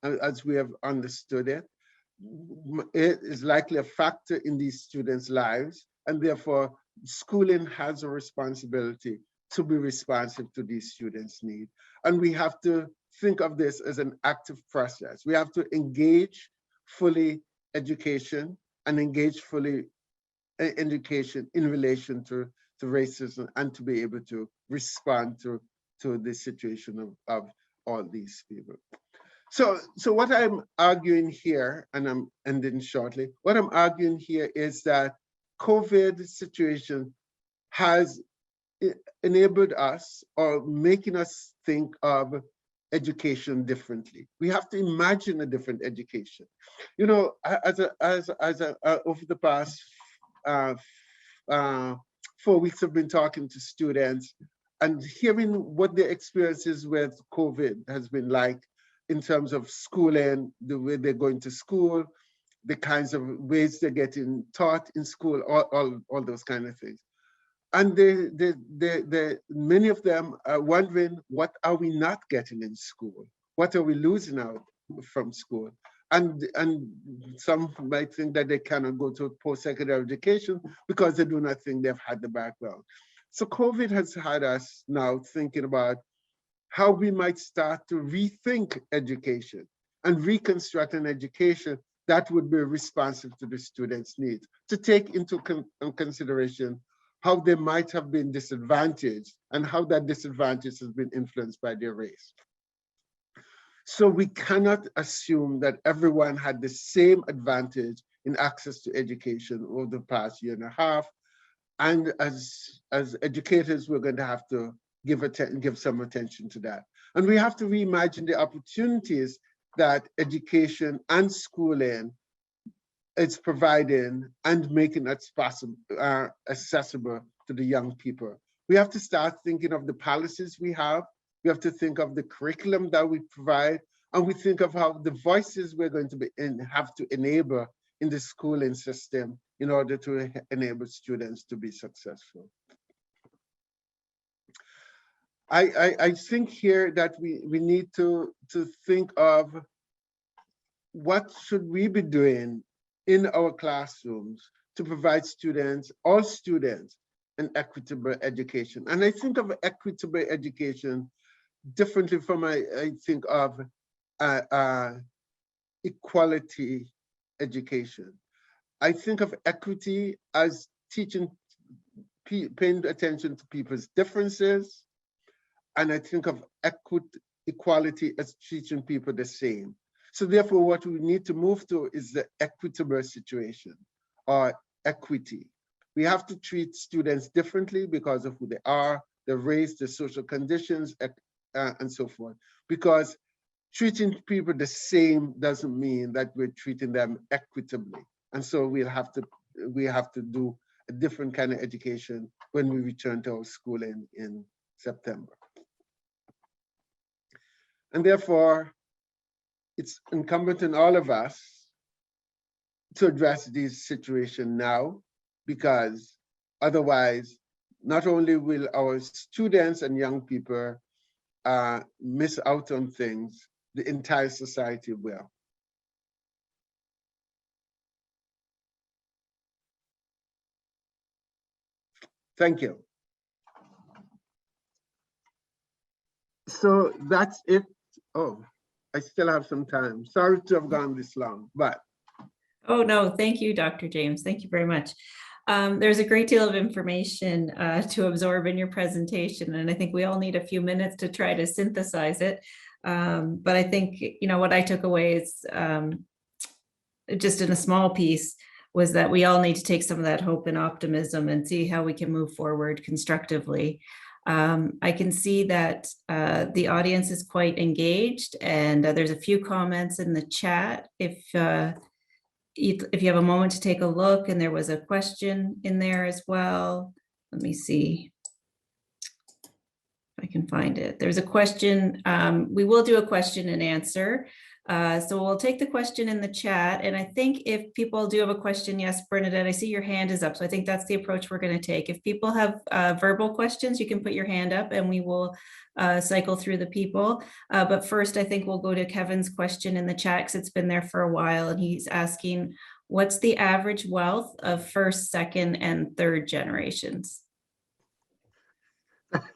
as we have understood it is likely a factor in these students' lives, and therefore schooling has a responsibility to be responsive to these students' needs. And we have to think of this as an active process. We have to engage fully education and engage fully education in relation to racism and to be able to respond to the situation of all these people. So what I'm arguing here, and I'm ending shortly, what I'm arguing here is that COVID situation has enabled us or making us think of education differently. We have to imagine a different education. You know, over the past 4 weeks, I've been talking to students and hearing what their experiences with COVID has been like in terms of schooling, the way they're going to school, the kinds of ways they're getting taught in school, all those kind of things. And many of them are wondering, what are we not getting in school? What are we losing out from school? And some might think that they cannot go to post-secondary education because they do not think they've had the background. So COVID has had us now thinking about how we might start to rethink education and reconstruct an education that would be responsive to the students' needs, to take into consideration how they might have been disadvantaged and how that disadvantage has been influenced by their race. So we cannot assume that everyone had the same advantage in access to education over the past year and a half. And as educators, we're going to have to give some attention to that. And we have to reimagine the opportunities that education and schooling it's providing and making it possible, accessible to the young people. We have to start thinking of the policies we have. We have to think of the curriculum that we provide, and we think of how the voices we're going to have to enable in the schooling system in order to enable students to be successful. I think here that we need to think of what should we be doing in our classrooms to provide students, all students, an equitable education. And I think of equitable education differently from I think of equality education. I think of equity as teaching, paying attention to people's differences, and I think of equality as teaching people the same. So therefore, what we need to move to is the equitable situation, or equity. We have to treat students differently because of who they are, their race, their social conditions, and so forth. Because treating people the same doesn't mean that we're treating them equitably. And so we have to do a different kind of education when we return to our schooling in September. And therefore, it's incumbent on all of us to address this situation now, because otherwise, not only will our students and young people miss out on things, the entire society will. Thank you. So that's it. Oh, I still have some time. Sorry to have gone this long, but. Oh, no, thank you, Dr. James. Thank you very much. There's a great deal of information to absorb in your presentation, and I think we all need a few minutes to try to synthesize it. But I think, you know, what I took away is just in a small piece was that we all need to take some of that hope and optimism and see how we can move forward constructively. I can see that the audience is quite engaged, and there's a few comments in the chat. If you have a moment to take a look, and there was a question in there as well. Let me see if I can find it. There's a question. We will do a question and answer. So we'll take the question in the chat. And I think if people do have a question, yes, Bernadette, I see your hand is up. So I think that's the approach we're going to take. If people have verbal questions, you can put your hand up and we will cycle through the people. But first, I think we'll go to Kevin's question in the chat because it's been there for a while. And he's asking, what's the average wealth of first, second, and third generations?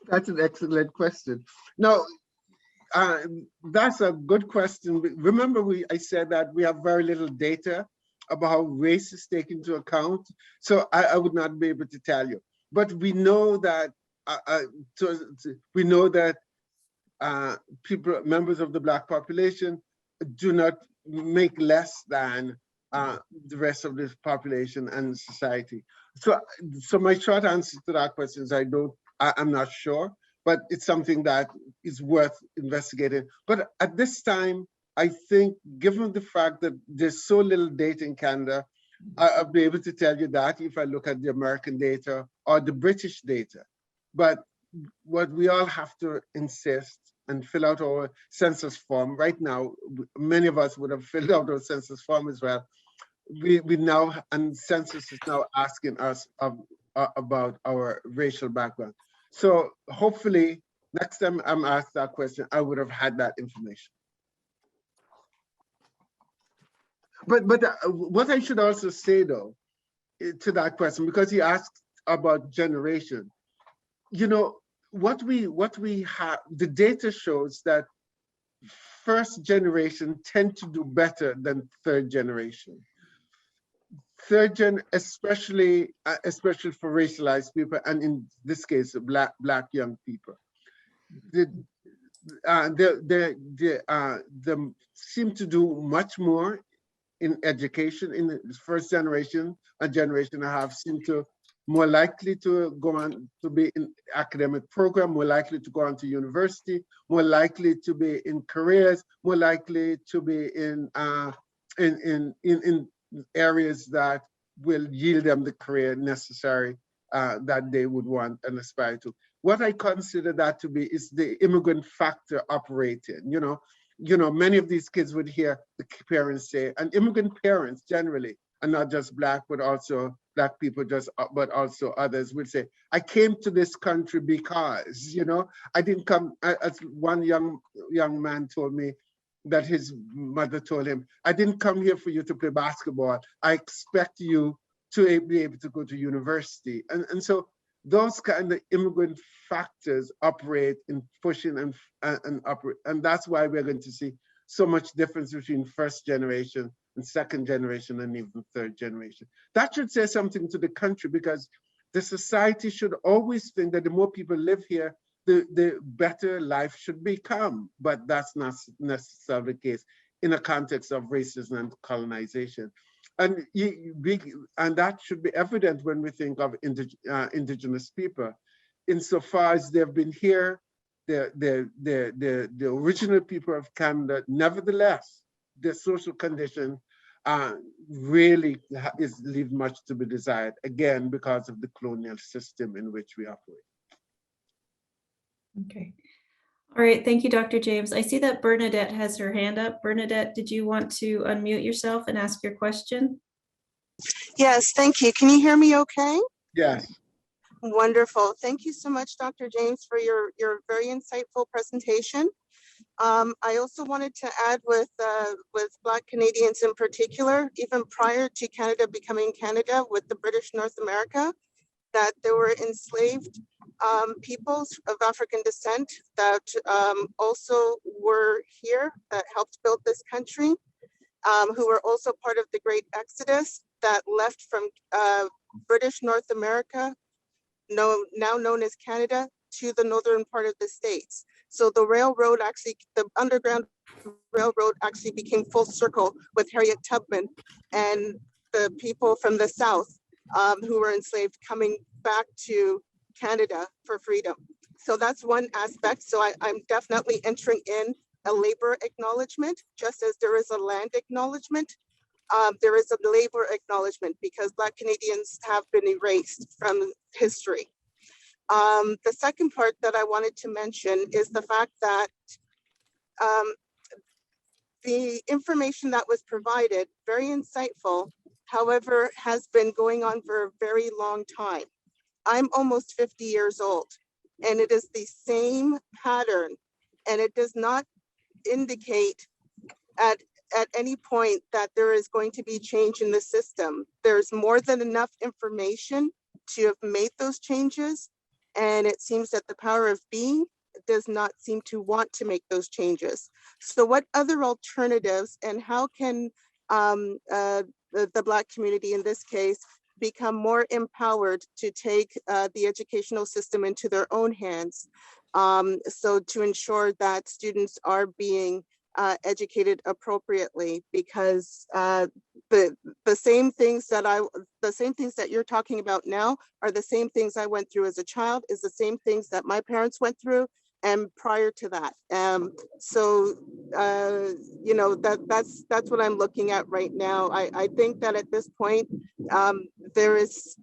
That's an excellent question. Now, that's a good question. Remember, I said that we have very little data about how race is taken into account. So I would not be able to tell you. But we know that people, members of the Black population, do not make less than the rest of the population and society. So my short answer to that question is I'm not sure. But it's something that is worth investigating. But at this time, I think, given the fact that there's so little data in Canada, I'll be able to tell you that if I look at the American data or the British data. But what we all have to insist and fill out our census form right now, many of us would have filled out our census form as well. We now, and census is now asking us about our racial background. So hopefully next time I'm asked that question, I would have had that information. But what I should also say though, to that question, because he asked about generation, you know, what we have, the data shows that first generation tend to do better than third generation. Third gen, especially for racialized people, and in this case, black young people, they seem to do much more in education. In the first generation, a generation and a half, seem to more likely to go on to be in academic program, more likely to go on to university, more likely to be in careers, more likely to be in areas that will yield them the career necessary that they would want and aspire to. What I consider that to be is the immigrant factor operating. Many of these kids would hear the parents say, and immigrant parents generally, and not just Black, but also Black people, but also others would say, I came to this country because, I didn't come, as one young man told me, that his mother told him, I didn't come here for you to play basketball. I expect you to be able to go to university. And so those kind of immigrant factors operate in pushing and operate. And that's why we're going to see so much difference between first generation and second generation and even third generation. That should say something to the country, because the society should always think that the more people live here, the better life should become, but that's not necessarily the case in a context of racism and colonization. And that should be evident when we think of indigenous people. Insofar as they've been here, the original people of Canada, nevertheless, their social condition really leave much to be desired, again, because of the colonial system in which we operate. Okay. All right. Thank you, Dr. James. I see that Bernadette has her hand up. Bernadette, did you want to unmute yourself and ask your question? Yes, thank you. Can you hear me okay? Yes. Wonderful. Thank you so much, Dr. James, for your very insightful presentation. I also wanted to add with Black Canadians in particular, even prior to Canada becoming Canada with the British North America, that there were enslaved peoples of African descent that also were here, that helped build this country, who were also part of the Great Exodus that left from British North America, now known as Canada, to the northern part of the States. So the railroad the Underground Railroad actually became full circle with Harriet Tubman and the people from the South who were enslaved coming back to Canada for freedom. So that's one aspect. So I'm definitely entering in a labor acknowledgement, just as there is a land acknowledgement. There is a labor acknowledgement because Black Canadians have been erased from history. The second part that I wanted to mention is the fact that the information that was provided, very insightful, however, has been going on for a very long time. I'm almost 50 years old, and it is the same pattern, and it does not indicate at any point that there is going to be change in the system. There's more than enough information to have made those changes, and it seems that the power of being does not seem to want to make those changes. So what other alternatives, and how can the Black community in this case become more empowered to take the educational system into their own hands, so to ensure that students are being educated appropriately? Because the same things that you're talking about now are the same things I went through as a child, is the same things that my parents went through, and prior to that. You know, that's what I'm looking at right now. I think that at this point, there is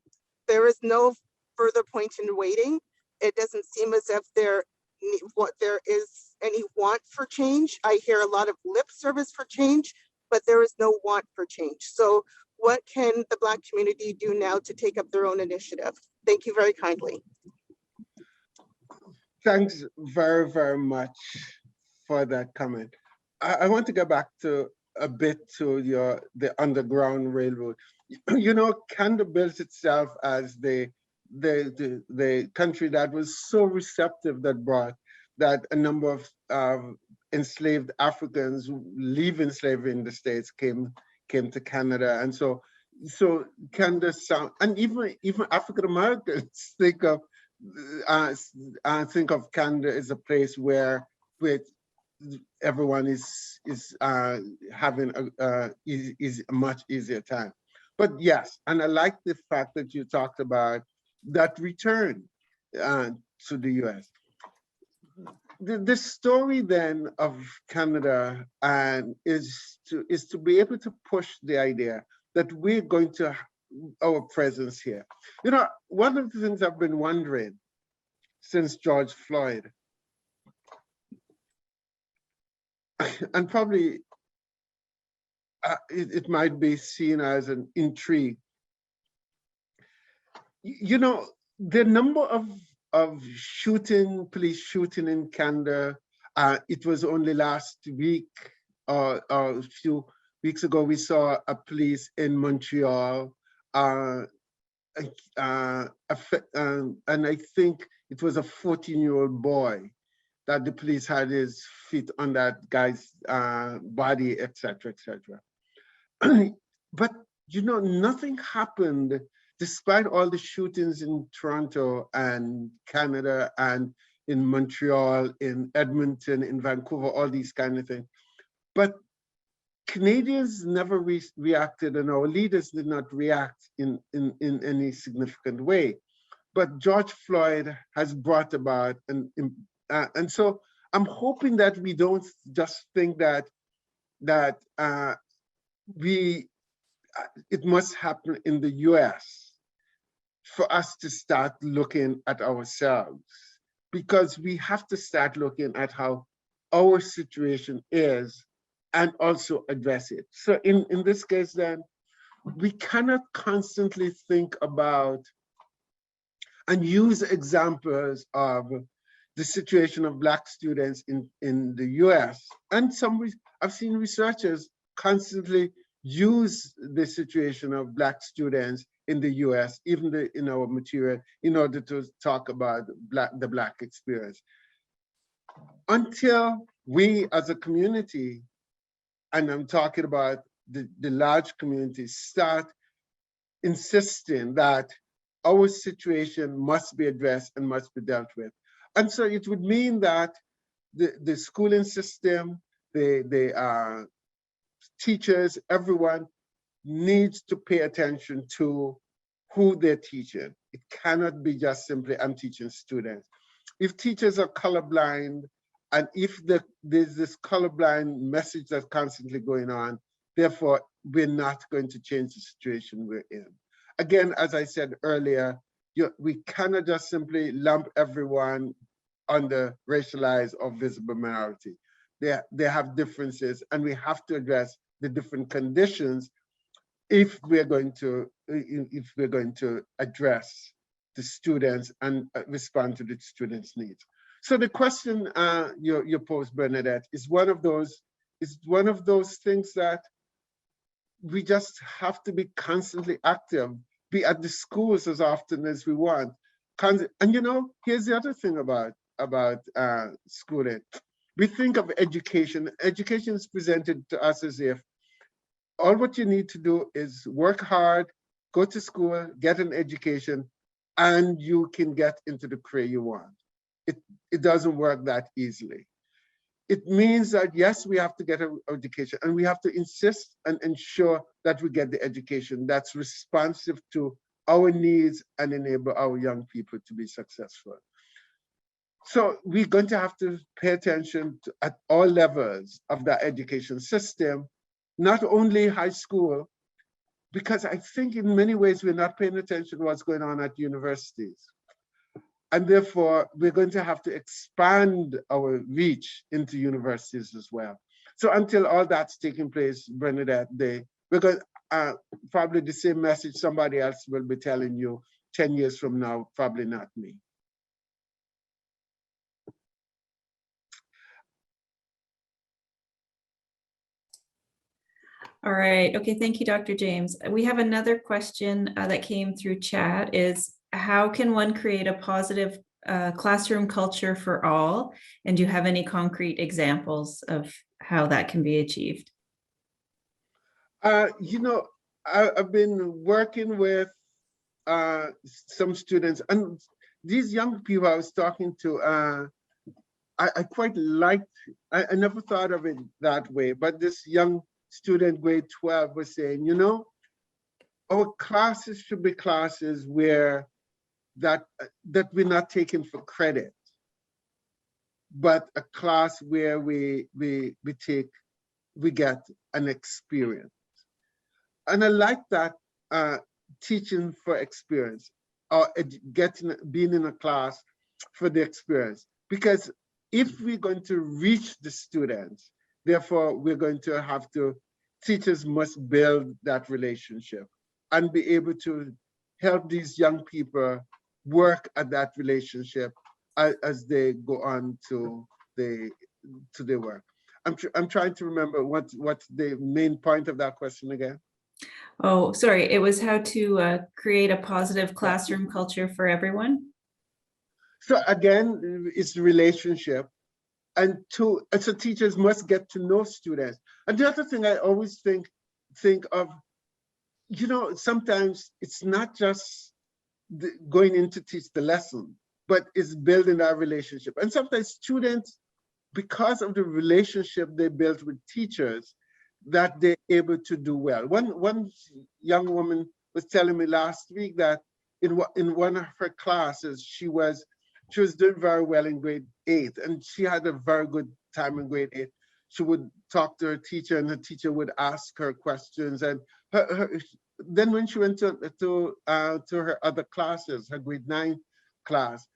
no further point in waiting. It doesn't seem as if there is any want for change. I hear a lot of lip service for change, but there is no want for change. So what can the Black community do now to take up their own initiative? Thank you very kindly. Thanks very, very much for that comment. I want to go back to a bit to the Underground Railroad. You know, Canada built itself as the country that was so receptive that a number of enslaved Africans leaving slavery in the States came to Canada. And so Canada and even African Americans think of Canada as a place where everyone is having a much easier time. But yes, and I like the fact that you talked about that return to the US. The story then of Canada is to be able to push the idea that we're going to our presence here. You know, one of the things I've been wondering since George Floyd, and probably it might be seen as an intrigue. You know, the number of police shooting in Canada, it was only last week or a few weeks ago, we saw a police in Montreal, and I think it was a 14-year-old boy that the police had his feet on that guy's body, etc., etc. But you know, nothing happened despite all the shootings in Toronto and Canada and in Montreal, in Edmonton, in Vancouver, all these kind of things. But Canadians never reacted, and our leaders did not react in any significant way. But George Floyd has brought about, and so I'm hoping that we don't just think that it must happen in the US for us to start looking at ourselves, because we have to start looking at how our situation is and also address it. So in this case then, we cannot constantly think about and use examples of the situation of Black students in the US. And I've seen researchers constantly use the situation of Black students in the US, even in our material, in order to talk about the Black experience. Until we as a community, and I'm talking about the large community, start insisting that our situation must be addressed and must be dealt with. And so it would mean that the schooling system, the teachers, everyone needs to pay attention to who they're teaching. It cannot be just simply, I'm teaching students. If teachers are colorblind, and if there's this colorblind message that's constantly going on, therefore, we're not going to change the situation we're in. Again, as I said earlier, we cannot just simply lump everyone under racialized or visible minority. They have differences, and we have to address the different conditions if we're going to address the students and respond to the students' needs. So the question you posed, Bernadette, is one of those things that we just have to be constantly active, be at the schools as often as we want. And you know, here's the other thing about schooling. We think of education. Education is presented to us as if all what you need to do is work hard, go to school, get an education, and you can get into the career you want. It doesn't work that easily. It means that, yes, we have to get an education, and we have to insist and ensure that we get the education that's responsive to our needs and enable our young people to be successful. So we're going to have to pay attention at all levels of the education system, not only high school, because I think in many ways we're not paying attention to what's going on at universities. And therefore, we're going to have to expand our reach into universities as well. So until all that's taking place, Bernadette, we're going probably the same message somebody else will be telling you 10 years from now, probably not me. All right. Okay. Thank you, Dr. James. We have another question that came through chat is, how can one create a positive classroom culture for all? And do you have any concrete examples of how that can be achieved? You know, I've been working with some students, and these young people I was talking to, I quite liked, I never thought of it that way, but this young student, grade 12, was saying, you know, our classes should be classes where that we're not taking for credit, but a class where we get an experience. And I like that teaching for experience, or being in a class for the experience. Because if we're going to reach the students, therefore we're going to have to, teachers must build that relationship and be able to help these young people work at that relationship as they go on to their work. I'm trying to remember what's the main point of that question again. Oh, sorry. It was how to create a positive classroom culture for everyone. So again, it's the relationship, and so teachers must get to know students. And the other thing I always think of, sometimes it's not just going in to teach the lesson, but it's building that relationship. And sometimes students, because of the relationship they built with teachers, that they're able to do well. One young woman was telling me last week that in one of her classes, she was doing very well in grade 8, and she had a very good time in grade 8. She would talk to her teacher, and her teacher would ask her questions. And then when she went to her other classes, her grade 9 class,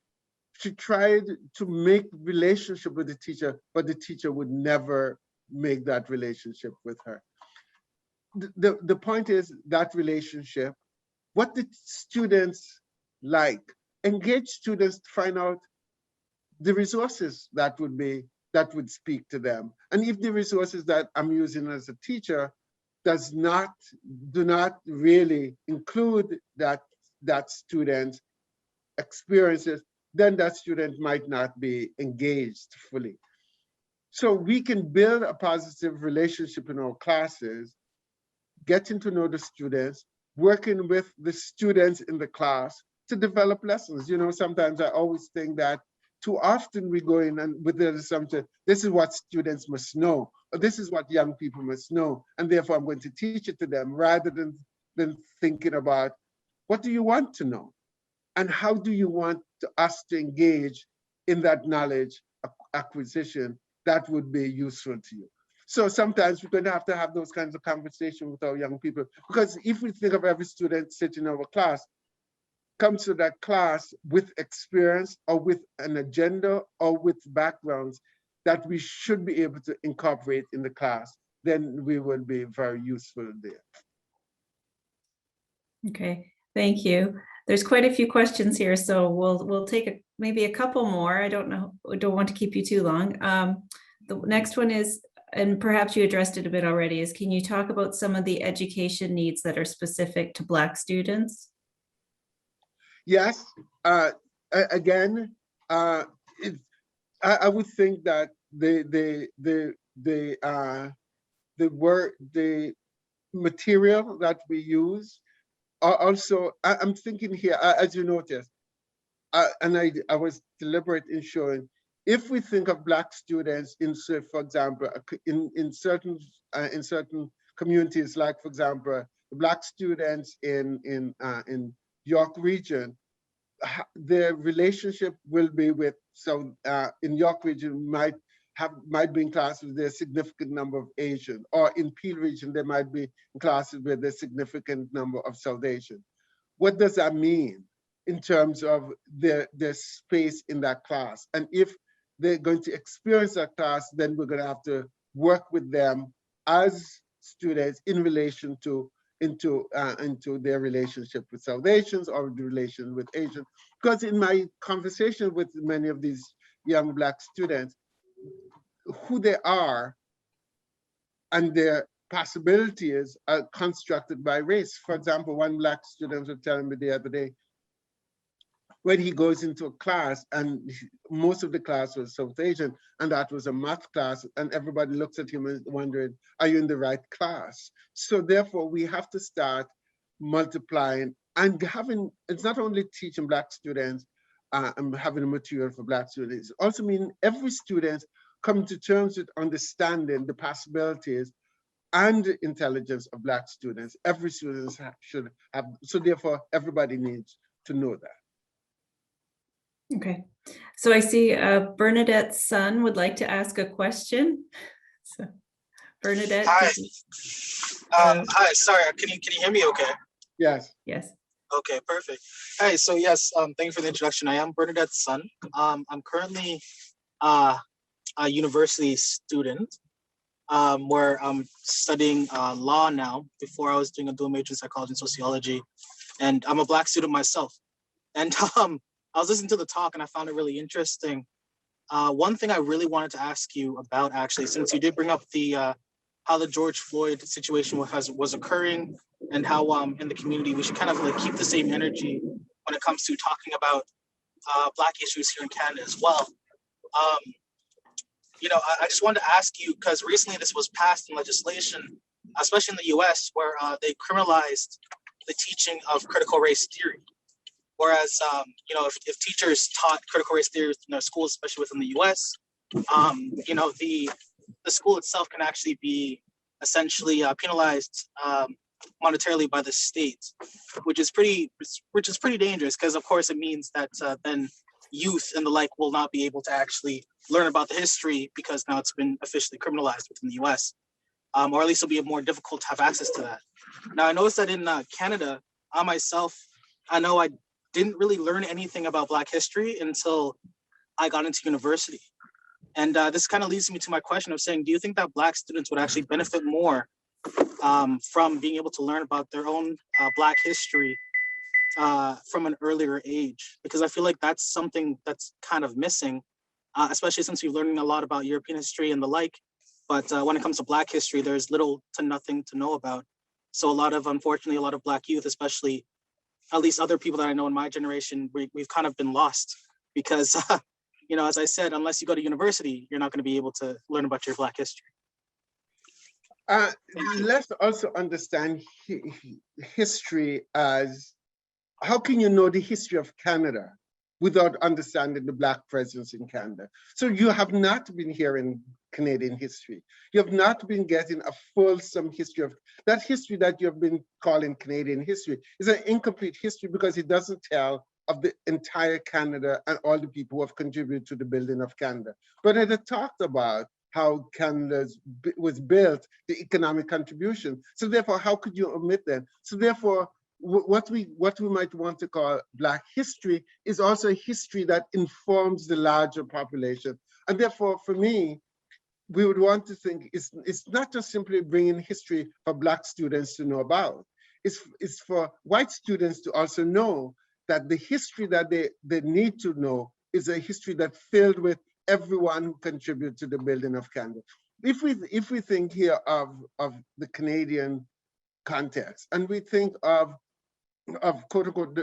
she tried to make relationship with the teacher, but the teacher would never make that relationship with her. The point is that relationship, what the students like, engage students to find out the resources that would speak to them. And if the resources that I'm using as a teacher do not really include that student's experiences, then that student might not be engaged fully. So we can build a positive relationship in our classes, getting to know the students, working with the students in the class to develop lessons. Sometimes I always think that too often we go in and with the assumption, this is what students must know, or this is what young people must know, and therefore I'm going to teach it to them, rather than thinking about, what do you want to know? And how do you want us to engage in that knowledge acquisition that would be useful to you? So sometimes we're going to have those kinds of conversations with our young people, because if we think of every student sitting in our class, comes to that class with experience or with an agenda or with backgrounds that we should be able to incorporate in the class, then we will be very useful there. Okay, thank you. There's quite a few questions here, so we'll take maybe a couple more. I don't want to keep you too long. The next one is, and perhaps you addressed it a bit already, is can you talk about some of the education needs that are specific to Black students? Yes. Again, I would think that the material that we use are also, I'm thinking here, as you notice, and I was deliberate in showing, if we think of Black students for example, in certain communities, like for example, the Black students in York region, their relationship will be with, in York region might be in classes with a significant number of Asian, or in Peel region, there might be in classes with a significant number of South Asian. What does that mean in terms of their space in that class? And if they're going to experience that class, then we're going to have to work with them as students in relation to into their relationship with South Asians or the relation with Asians. Because in my conversation with many of these young Black students, who they are and their possibilities are constructed by race. For example, one Black student was telling me the other day, when he goes into a class and most of the class was South Asian, and that was a math class, and everybody looks at him and wondering, are you in the right class? So therefore we have to start multiplying and having, it's not only teaching Black students and having a material for Black students, it also means every student coming to terms with understanding the possibilities and intelligence of Black students. Every student should have, so therefore everybody needs to know that. Okay, so I see Bernadette's son would like to ask a question. So Bernadette. Hi. Hello. Hi. Sorry. Can you hear me? Okay. Yes. Yes. Okay. Perfect. Hi. So yes. Thank you for the introduction. I am Bernadette's son. I'm currently a university student. Where I'm studying law now. Before I was doing a dual major in psychology and sociology, and I'm a Black student myself. And I was listening to the talk and I found it really interesting. One thing I really wanted to ask you about, actually, since you did bring up the how the George Floyd situation was occurring, and how in the community we should kind of like keep the same energy when it comes to talking about Black issues here in Canada as well. I just wanted to ask you, because recently this was passed in legislation, especially in the US, where they criminalized the teaching of critical race theory. Whereas, if teachers taught critical race theory in their schools, especially within the US, the school itself can actually be essentially penalized monetarily by the state, which is pretty dangerous, because of course it means that then youth and the like will not be able to actually learn about the history, because now it's been officially criminalized within the US, or at least it'll be more difficult to have access to that. Now, I noticed that in Canada, I know I didn't really learn anything about Black history until I got into university. And this kind of leads me to my question of saying, do you think that Black students would actually benefit more from being able to learn about their own Black history from an earlier age? Because I feel like that's something that's kind of missing, especially since we're learning a lot about European history and the like. But when it comes to Black history, there's little to nothing to know about. So unfortunately, a lot of Black youth, especially at least other people that I know in my generation, we've kind of been lost, because, as I said, unless you go to university, you're not going to be able to learn about your Black history. Let's also understand history as, how can you know the history of Canada without understanding the Black presence in Canada? So you have not been hearing Canadian history. You have not been getting a fulsome history of that history that you have been calling Canadian history. Is an incomplete history, because it doesn't tell of the entire Canada and all the people who have contributed to the building of Canada. But it had talked about how Canada was built, the economic contribution. So therefore, how could you omit that? So therefore, what we might want to call Black history is also a history that informs the larger population. And therefore, for me, we would want to think it's not just simply bringing history for Black students to know about. It's for white students to also know that the history that they need to know is a history that's filled with everyone who contributed to the building of Canada. If we think here of the Canadian context, and we think of quote unquote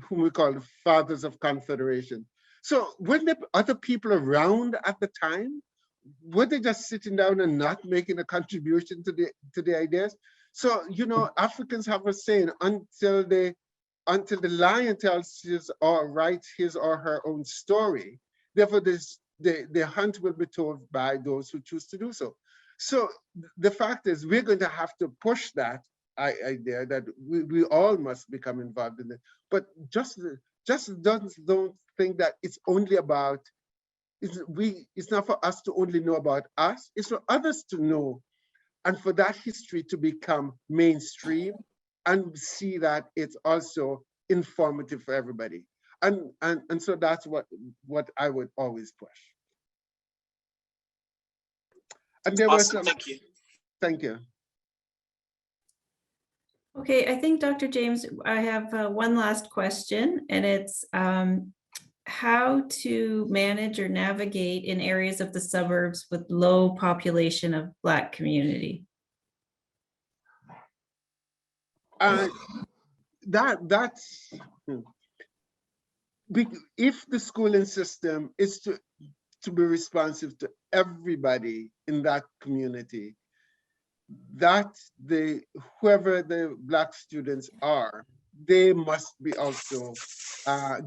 whom we call the fathers of Confederation. So when the other people around at the time, were they just sitting down and not making a contribution to the ideas? So Africans have a saying, until the lion tells writes his or her own story, therefore the hunt will be told by those who choose to do so. So the fact is, we're going to have to push that idea that we all must become involved in it. But just don't think that it's only about, it's not for us to only know about us, it's for others to know, and for that history to become mainstream, and see that it's also informative for everybody. And so that's what I would always push. And there was some, thank you. Thank you. Okay, I think Dr. James, I have one last question, and it's how to manage or navigate in areas of the suburbs with low population of Black community. That's if the schooling system is to be responsive to everybody in that community, that whoever the Black students are, they must be also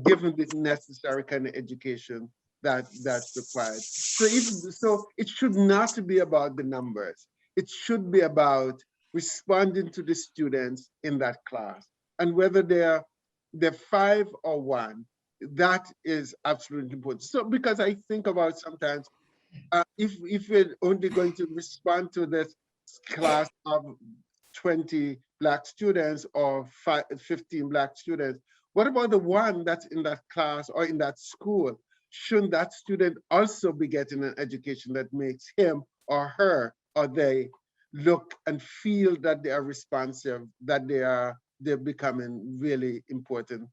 given the necessary kind of education that's required. So it should not be about the numbers. It should be about responding to the students in that class, and whether they're 5 or 1, that is absolutely important. So because I think about sometimes if we're only going to respond to this class of 20 Black students or 15 Black students, what about the one that's in that class or in that school? Shouldn't that student also be getting an education that makes him or her or they look and feel that they are responsive, that they're becoming really important,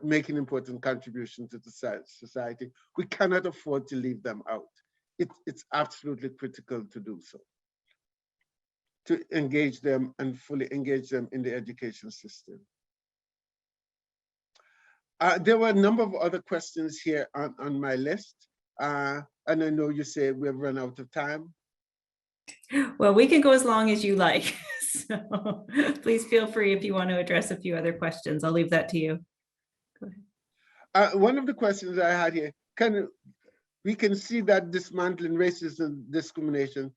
making important contribution to the society? We cannot afford to leave them out. It's absolutely critical to do so, to engage them and fully engage them in the education system. There were a number of other questions here on my list. And I know you say we've run out of time. Well, we can go as long as you like. So please feel free if you want to address a few other questions. I'll leave that to you. Go ahead. One of the questions I had here, we can see that dismantling racism and discrimination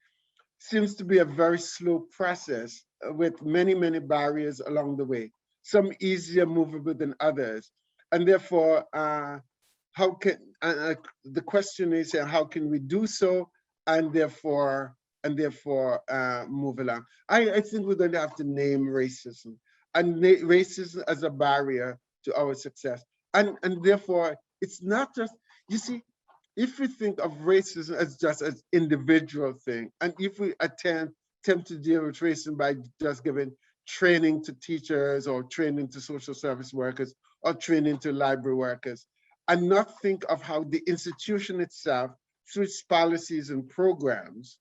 seems to be a very slow process with many, many barriers along the way, some easier movable than others. And therefore, how can, the question is, how can we do so and therefore move along? I think we're going to have to name racism and racism as a barrier to our success. And therefore, it's not just, you see, if we think of racism as just an individual thing, and if we attempt to deal with racism by just giving training to teachers or training to social service workers or training to library workers, and not think of how the institution itself, through its policies and programs,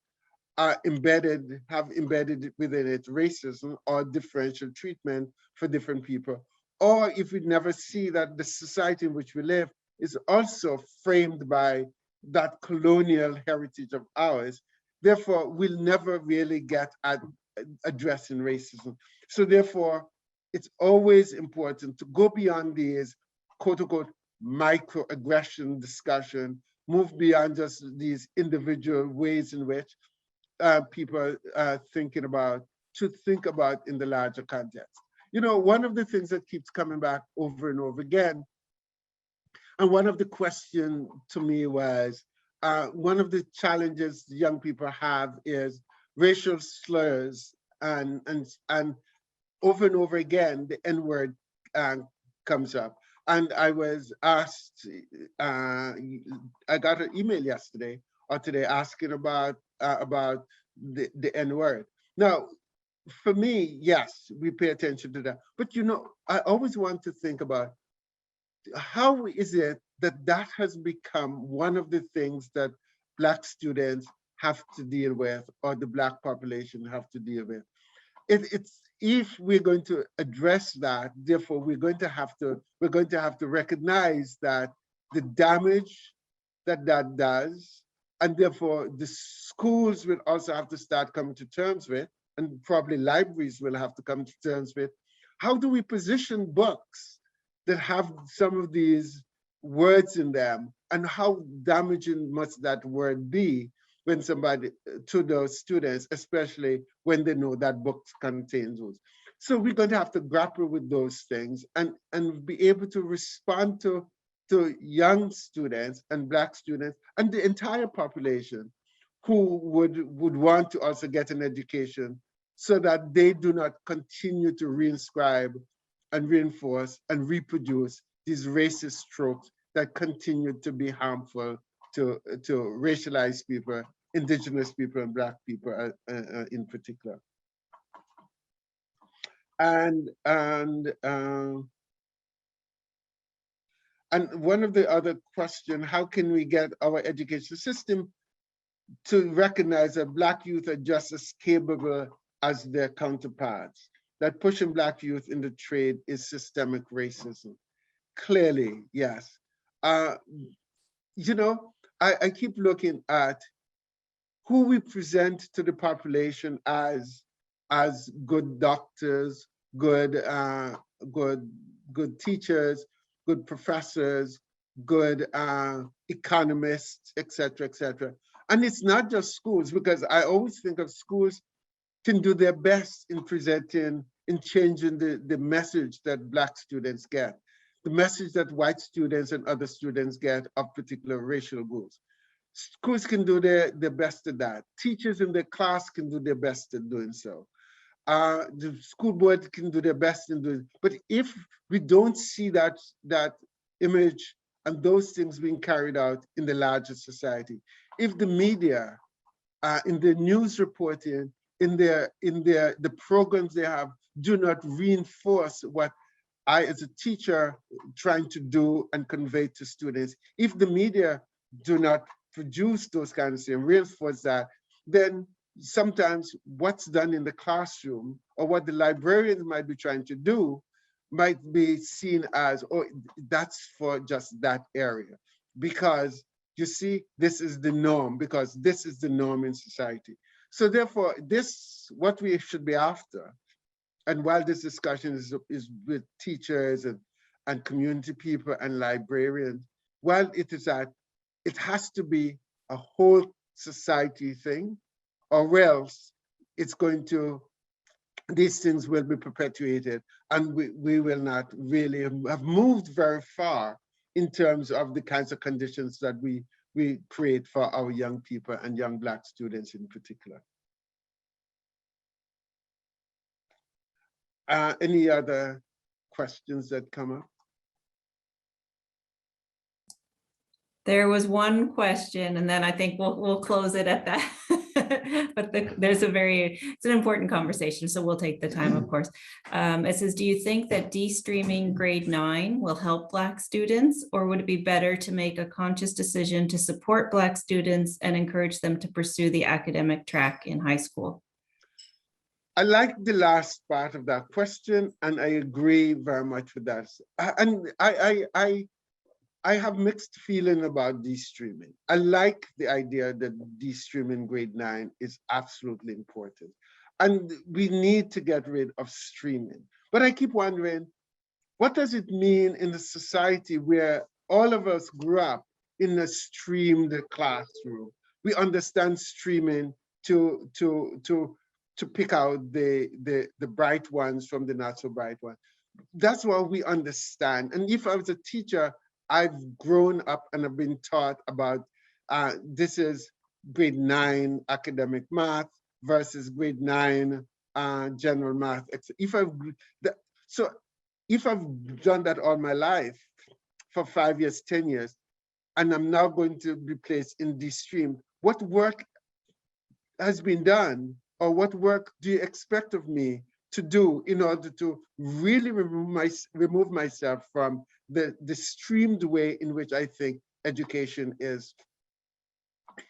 have embedded within it racism or differential treatment for different people. Or if we never see that the society in which we live is also framed by that colonial heritage of ours, therefore we'll never really get at addressing racism. So therefore, it's always important to go beyond these quote unquote microaggression discussion, move beyond just these individual ways in which people are thinking about, to think about in the larger context. You know, one of the things that keeps coming back over and over again, and one of the questions to me was, one of the challenges young people have is racial slurs, and over and over again, the N-word comes up. And I was asked, I got an email yesterday or today asking about the N-word. Now, for me, yes, we pay attention to that. But you know, I always want to think about how is it that that has become one of the things that Black students have to deal with, or the Black population have to deal with. It's if we're going to address that, therefore we're going to have to recognize that the damage that does, and therefore the schools will also have to start coming to terms with, and probably libraries will have to come to terms with, how do we position books that have some of these words in them, and how damaging must that word be when somebody, to those students, especially when they know that books contain those. So we're going to have to grapple with those things and be able to respond to young students and Black students and the entire population who would want to also get an education, so that they do not continue to reinscribe and reinforce and reproduce these racist tropes that continue to be harmful to racialized people, Indigenous people, and Black people in particular. And one of the other questions, how can we get our education system to recognize that Black youth are just as capable as their counterparts, that pushing Black youth in the trade is systemic racism? Clearly, yes. You know, I keep looking at who we present to the population as good doctors, good teachers, good professors, good economists, et cetera, And it's not just schools, because I always think of schools can do their best in presenting, in changing the message that Black students get, the message that white students and other students get of particular racial groups. Schools can do their best at that. Teachers in their class can do their best at doing so. The school board can do their best in doing, but if we don't see that image and those things being carried out in the larger society, if the media, in the news reporting, in the programs they have, do not reinforce what I, as a teacher, trying to do and convey to students, if the media do not produce those kinds of things, reinforce that, then sometimes what's done in the classroom or what the librarians might be trying to do might be seen as, oh, that's for just that area. Because you see, this is the norm, because this is the norm in society. So therefore, this, what we should be after, and while this discussion is with teachers and community people and librarians, while it is that, it has to be a whole society thing, or else it's going to, these things will be perpetuated and we will not really have moved very far in terms of the kinds of conditions that we create for our young people and young Black students in particular. Any other questions that come up? There was one question, and then I think we'll close it at that. But it's an important conversation, so we'll take the time, of course. It says, do you think that de-streaming grade 9 will help Black students, or would it be better to make a conscious decision to support Black students and encourage them to pursue the academic track in high school? I like the last part of that question, and I agree very much with that. And I have mixed feeling about de-streaming. I like the idea that de-streaming grade 9 is absolutely important. And we need to get rid of streaming. But I keep wondering, what does it mean in a society where all of us grew up in a streamed classroom? We understand streaming to pick out the bright ones from the not so bright ones. That's what we understand. And if I was a teacher, I've grown up and I've been taught about this is grade 9 academic math versus grade 9 general math. If I've done that all my life for 5 years, 10 years, and I'm now going to be placed in this stream, what work has been done, or what work do you expect of me to do in order to really remove myself from the streamed way in which I think education is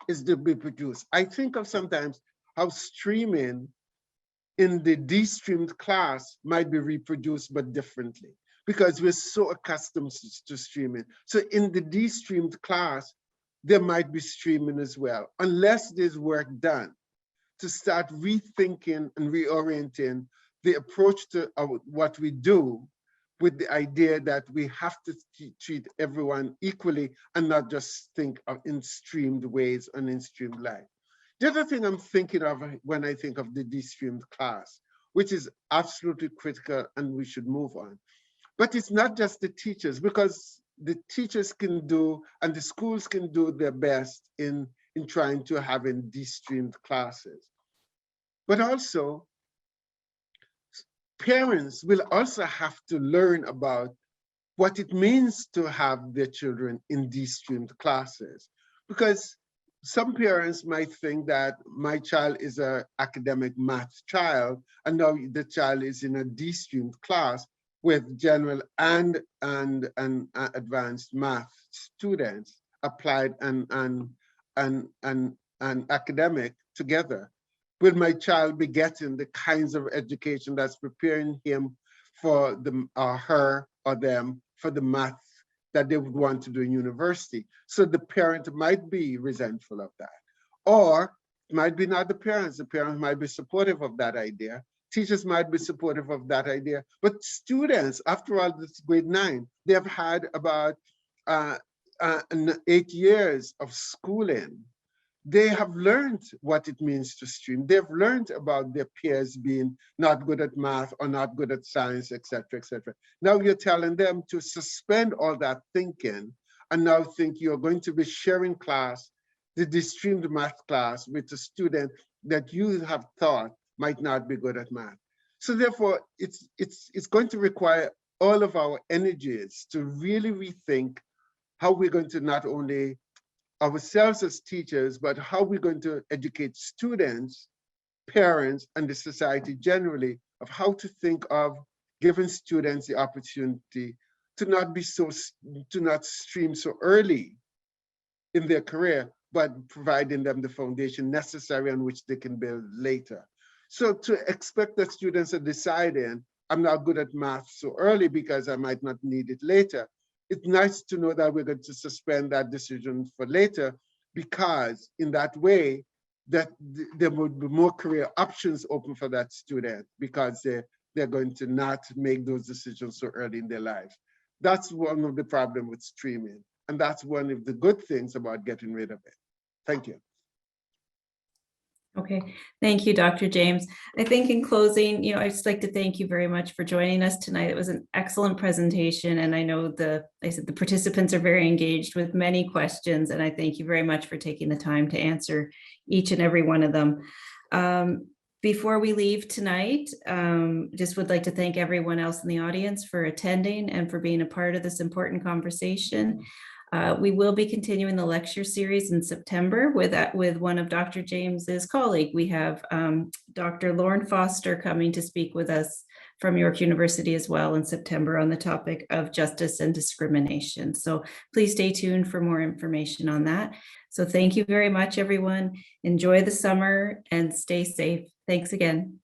to be produced? I think of sometimes how streaming in the de-streamed class might be reproduced, but differently, because we're so accustomed to streaming. So in the de-streamed class, there might be streaming as well, unless there's work done to start rethinking and reorienting the approach to what we do, with the idea that we have to treat everyone equally and not just think of in streamed ways and in streamed life. The other thing I'm thinking of when I think of the de-streamed class, which is absolutely critical and we should move on, but it's not just the teachers, because the teachers can do and the schools can do their best in trying to have in de-streamed classes. But also, parents will also have to learn about what it means to have their children in de-streamed classes. Because some parents might think that my child is an academic math child, and now the child is in a de-streamed class with general and advanced math students, applied and academic together. Will my child be getting the kinds of education that's preparing him for her or them for the math that they would want to do in university? So the parent might be resentful of that. Or it might be not the parents might be supportive of that idea. Teachers might be supportive of that idea. But students, after all, this grade 9, they have had about 8 years of schooling. They have learned what it means to stream. They've learned about their peers being not good at math or not good at science, et cetera, et cetera. Now you're telling them to suspend all that thinking and now think you're going to be sharing class the streamed math class with a student that you have thought might not be good at math. So therefore, it's going to require all of our energies to really rethink how we're going to not only ourselves as teachers, but how we're going to educate students, parents, and the society generally of how to think of giving students the opportunity to not stream so early in their career, but providing them the foundation necessary on which they can build later. So to expect that students are deciding, I'm not good at math so early because I might not need it later. It's nice to know that we're going to suspend that decision for later, because in that way, that there would be more career options open for that student, because they're going to not make those decisions so early in their life. That's one of the problems with streaming. And that's one of the good things about getting rid of it. Thank you. Okay, thank you, Dr. James. I think in closing, I'd just like to thank you very much for joining us tonight. It was an excellent presentation, and I know the participants are very engaged with many questions, and I thank you very much for taking the time to answer each and every one of them. Before we leave tonight, just would like to thank everyone else in the audience for attending and for being a part of this important conversation. We will be continuing the lecture series in September with one of Dr. James's colleague. We have Dr. Lauren Foster coming to speak with us from York University as well in September on the topic of justice and discrimination. So please stay tuned for more information on that. So thank you very much, everyone. Enjoy the summer and stay safe. Thanks again.